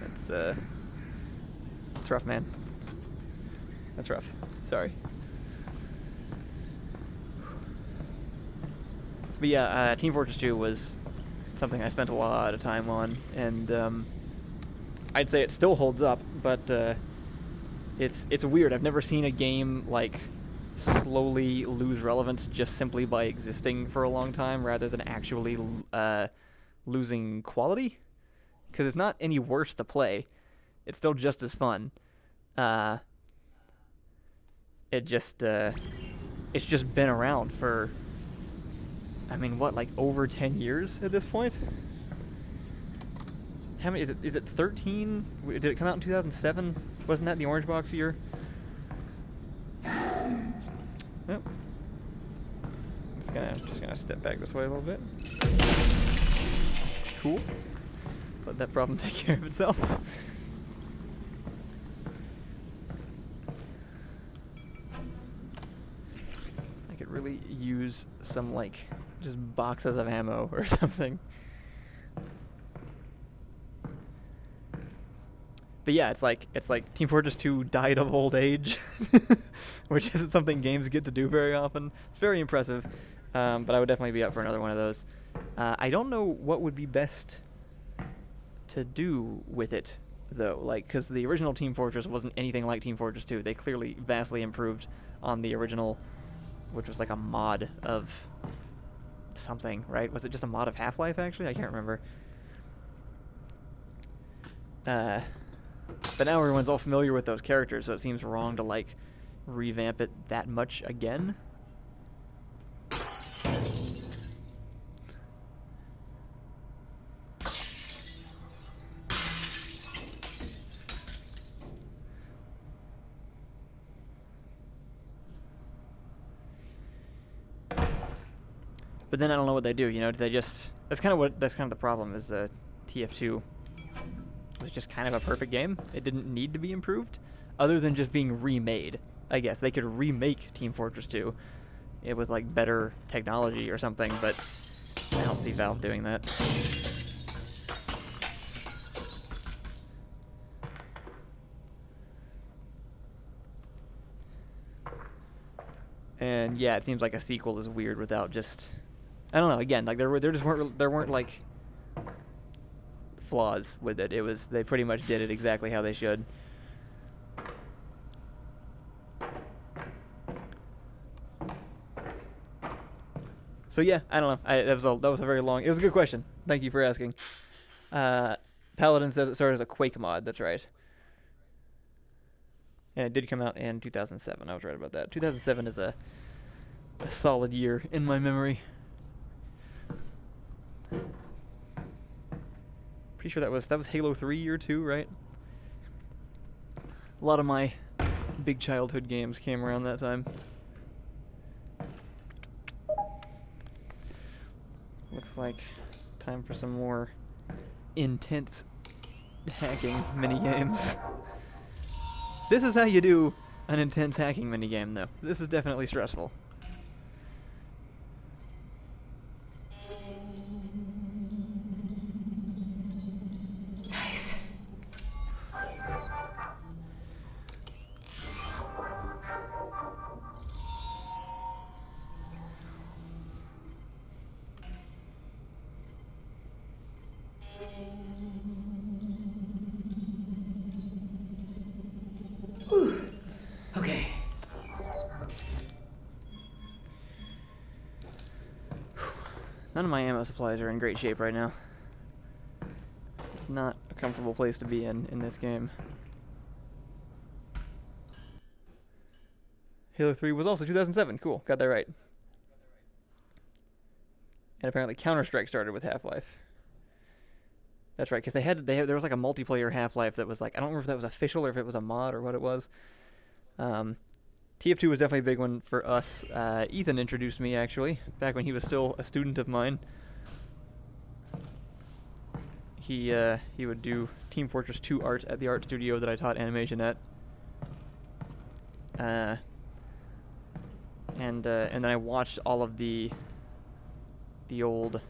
Speaker 1: That's rough, man. That's rough. Sorry. But yeah, Team Fortress 2 was something I spent a lot of time on, and I'd say it still holds up, but it's weird. I've never seen a game like slowly lose relevance just simply by existing for a long time rather than actually losing quality, because it's not any worse to play. It's still just as fun. It's just been around for, I mean, what, like over 10 years at this point? How many is it 13? Did it come out in 2007? Wasn't that the Orange Box year? Yep. Just gonna step back this way a little bit. Cool. Let that problem take care of itself. I could really use some like just boxes of ammo or something. But yeah, it's like Team Fortress 2 died of old age, which isn't something games get to do very often. It's very impressive, but I would definitely be up for another one of those. I don't know what would be best to do with it, though, like, because the original Team Fortress wasn't anything like Team Fortress 2. They clearly vastly improved on the original, which was like a mod of something, right? Was it just a mod of Half-Life, actually? I can't remember. But now everyone's all familiar with those characters, so it seems wrong to, like, revamp it that much again. But then I don't know what they do, you know? Do they just... That's kind of the problem, is TF2 was just kind of a perfect game. It didn't need to be improved, other than just being remade. I guess they could remake Team Fortress 2 with like better technology or something, but I don't see Valve doing that. And yeah, it seems like a sequel is weird without just, I don't know. Again, like there weren't like flaws with it. They pretty much did it exactly how they should. So yeah, I don't know. That was a very long. It was a good question. Thank you for asking. Paladin says it started as a Quake mod. That's right. And it did come out in 2007. I was right about that. 2007 is a solid year in my memory. Pretty sure that was Halo 3 year 2, right? A lot of my big childhood games came around that time. Looks like time for some more intense hacking minigames. This is how you do an intense hacking minigame, though. This is definitely stressful.
Speaker 6: Nice. Whew. Okay.
Speaker 1: None of my ammo supplies are in great shape right now. It's not a comfortable place to be in this game. Halo 3 was also 2007. Cool, got that right. And apparently Counter-Strike started with Half-Life. That's right, because there was like a multiplayer Half-Life that was like, I don't remember if that was official or if it was a mod or what it was. TF2 was definitely a big one for us. Ethan introduced me, actually, back when he was still a student of mine. He would do Team Fortress 2 art at the art studio that I taught animation at. And then I watched all of the old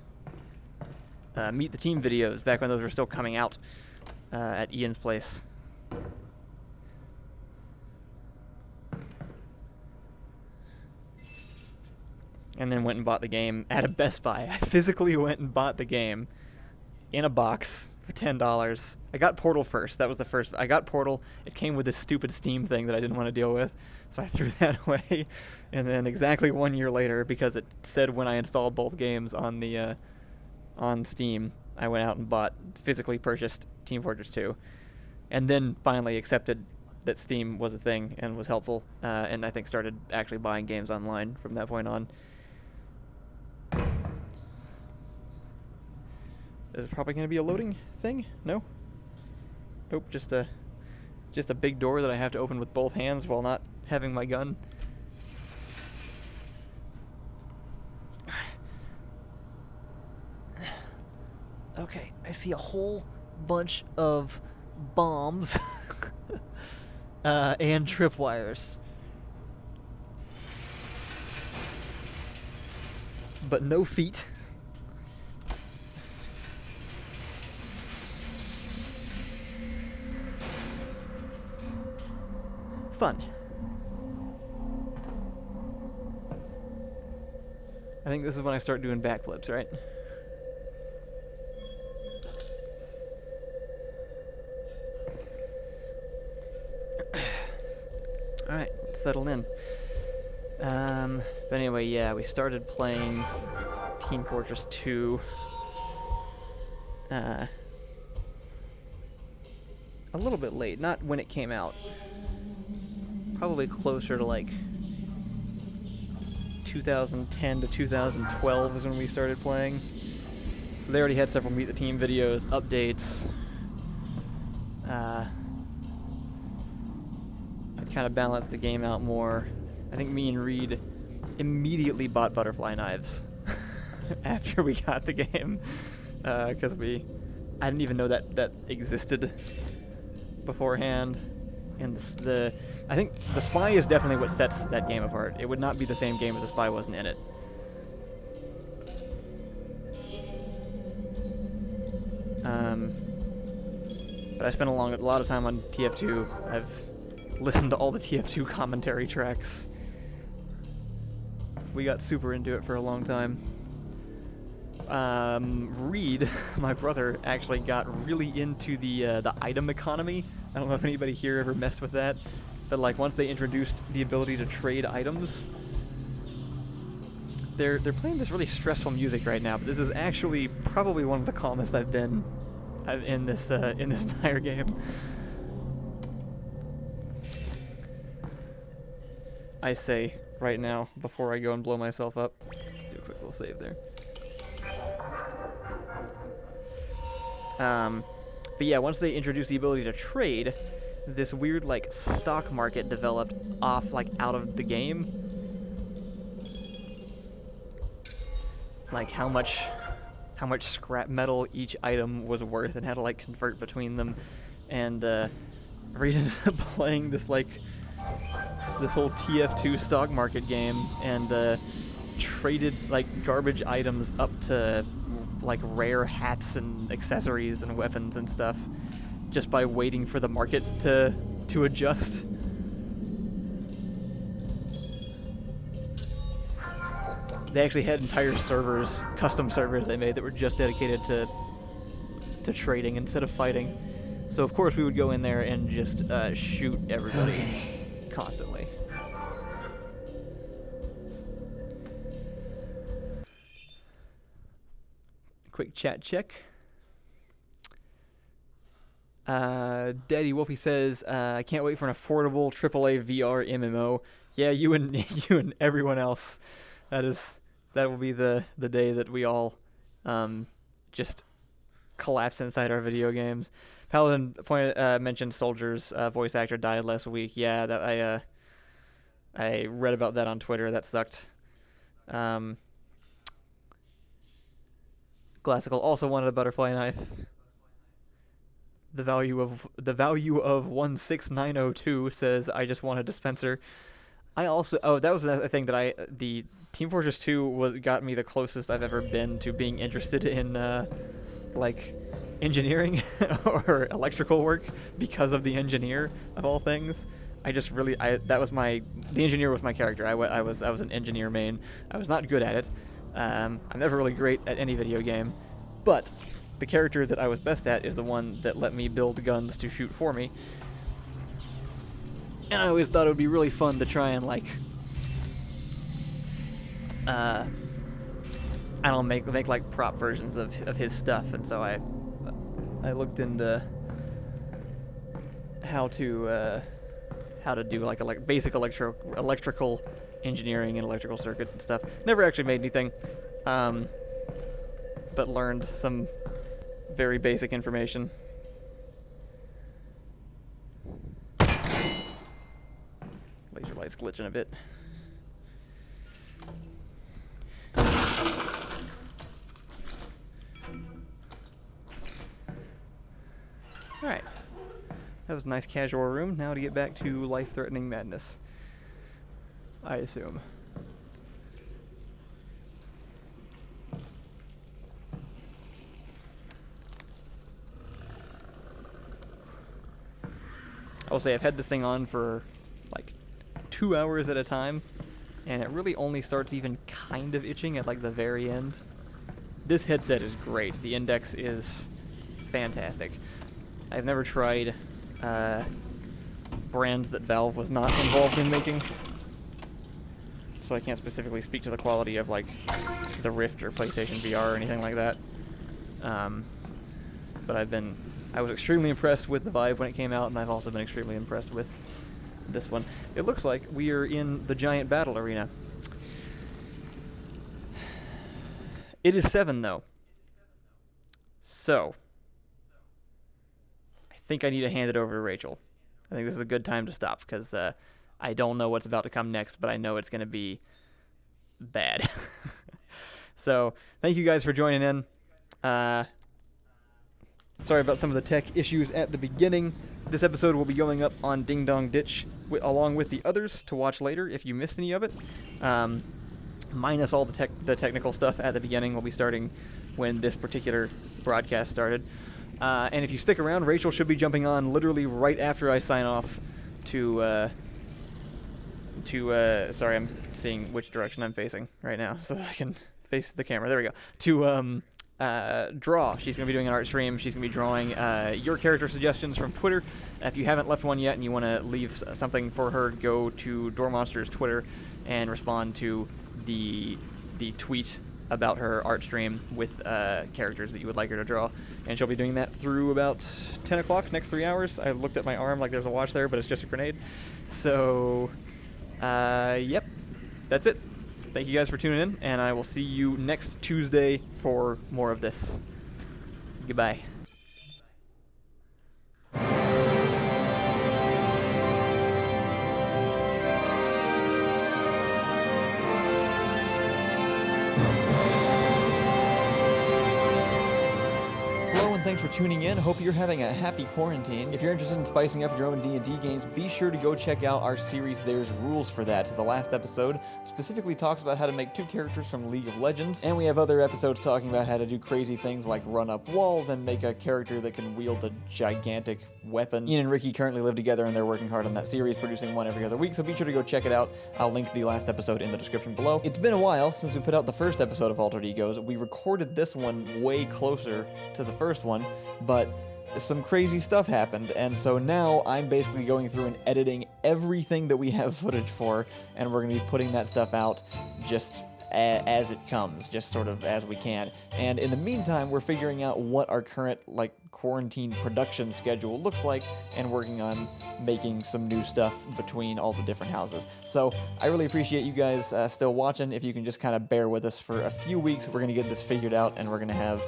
Speaker 1: Meet the Team videos back when those were still coming out at Ian's place. And then went and bought the game at a Best Buy. I physically went and bought the game in a box for $10. I got Portal first. That was the first. I got Portal. It came with this stupid Steam thing that I didn't want to deal with, so I threw that away. And then exactly 1 year later, because it said when I installed both games on the on Steam, I went out and physically purchased Team Fortress 2, and then finally accepted that Steam was a thing and was helpful, and I think started actually buying games online from that point on. Is it probably going to be a loading thing? No? Nope, just a big door that I have to open with both hands while not having my gun. Okay, I see a whole bunch of bombs and tripwires. But no feet. Fun. I think this is when I start doing backflips, right? Alright, let's settle in. But anyway, yeah, we started playing Team Fortress 2 a little bit late, not when it came out. Probably closer to like 2010 to 2012 is when we started playing. So they already had several Meet the Team videos, updates. I kind of balanced the game out more. I think me and Reed immediately bought butterfly knives after we got the game, because I didn't even know that existed beforehand. And I think the Spy is definitely what sets that game apart. It would not be the same game if the Spy wasn't in it. But I spent a lot of time on TF2. I've listened to all the TF2 commentary tracks. We got super into it for a long time. Reed, my brother, actually got really into the item economy. I don't know if anybody here ever messed with that, but like once they introduced the ability to trade items, they're playing this really stressful music right now. But this is actually probably one of the calmest I've been in this entire game. I say right now before I go and blow myself up. Do a quick little save there. But yeah, once they introduced the ability to trade, this weird like stock market developed off like out of the game. Like how much scrap metal each item was worth and how to like convert between them. And Reed ended up playing this whole TF2 stock market game and traded like garbage items up to like rare hats and accessories and weapons and stuff just by waiting for the market to adjust. They actually had entire servers, custom servers they made that were just dedicated to trading instead of fighting. So of course we would go in there and just shoot everybody constantly. Quick chat check. Daddy Wolfie says, I can't wait for an affordable AAA VR MMO. Yeah, you and you and everyone else. That will be the day that we all just collapse inside our video games. Paladin mentioned Soldier's voice actor died last week. Yeah, that I read about that on Twitter. That sucked. Classical also wanted a butterfly knife. The value of 16902 says I just want a dispenser. I also that was a thing that the Team Fortress 2 got me the closest I've ever been to being interested in like engineering or electrical work because of the engineer of all things. The engineer was my character. I was an engineer main. I was not good at it. I'm never really great at any video game, but the character that I was best at is the one that let me build guns to shoot for me. And I always thought it would be really fun to try and like, make like prop versions of his stuff. And so I looked into how to do like basic electrical engineering and electrical circuit and stuff. Never actually made anything, but learned some very basic information. Laser light's glitching a bit. Alright. That was a nice casual room. Now to get back to life-threatening madness, I assume. I will say I've had this thing on for like 2 hours at a time, and it really only starts even kind of itching at like the very end. This headset is great. The Index is fantastic. I've never tried brands that Valve was not involved in making, so I can't specifically speak to the quality of like the Rift or PlayStation VR or anything like that. But I was extremely impressed with the Vive when it came out, and I've also been extremely impressed with this one. It looks like we are in the giant battle arena. It is 7 though. So I think I need to hand it over to Rachel. I think this is a good time to stop because I don't know what's about to come next, but I know it's going to be bad. So thank you guys for joining in. Sorry about some of the tech issues at the beginning. This episode will be going up on Ding Dong Ditch along with the others to watch later if you missed any of it. Minus all the technical stuff at the beginning will be starting when this particular broadcast started. And if you stick around, Rachel should be jumping on literally right after I sign off to sorry, I'm seeing which direction I'm facing right now so that I can face the camera. There we go. To draw. She's going to be doing an art stream. She's going to be drawing your character suggestions from Twitter. If you haven't left one yet and you want to leave something for her, go to Doormonster's Twitter and respond to the tweet about her art stream with characters that you would like her to draw. And she'll be doing that through about 10 o'clock, next 3 hours. I looked at my arm like there's a watch there, but it's just a grenade. So, yep, that's it. Thank you guys for tuning in, and I will see you next Tuesday for more of this. Goodbye. thanks for tuning in. Hope you're having a happy quarantine. If you're interested in spicing up your own D&D games, be sure to go check out our series There's Rules for That. The last episode specifically talks about how to make 2 characters from League of Legends, and we have other episodes talking about how to do crazy things like run up walls and make a character that can wield a gigantic weapon. Ian and Ricky currently live together and they're working hard on that series, producing one every other week, so be sure to go check it out. I'll link the last episode in the description below. It's been a while since we put out the first episode of Altered Egos. We recorded this one way closer to the first one, but some crazy stuff happened, and so now I'm basically going through and editing everything that we have footage for, and we're going to be putting that stuff out just as it comes, just sort of as we can. And in the meantime, we're figuring out what our current quarantine production schedule looks like and working on making some new stuff between all the different houses. So I really appreciate you guys still watching. If you can just kind of bear with us for a few weeks, we're going to get this figured out and we're going to have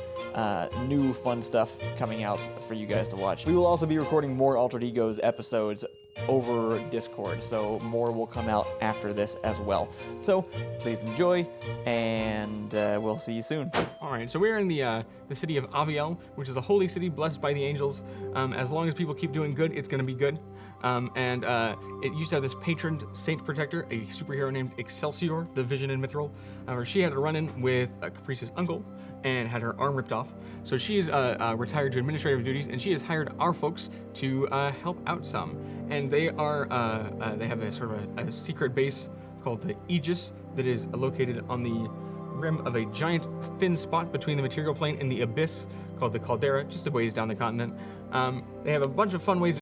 Speaker 1: new fun stuff coming out for you guys to watch. We will also be recording more Altered Egos episodes over Discord, so more will come out after this as well. So please enjoy, and we'll see you soon.
Speaker 2: Alright, so we're in the city of Aviel, which is a holy city blessed by the angels. As long as people keep doing good, it's going to be good. And it used to have this patron saint protector, a superhero named Excelsior, the Vision in Mithril. However, she had a run-in with Caprice's uncle and had her arm ripped off. So she is retired to administrative duties, and she has hired our folks to help out some. And they have a sort of a secret base called the Aegis that is located on the rim of a giant thin spot between the material plane and the abyss called the Caldera, just a ways down the continent. They have a bunch of fun ways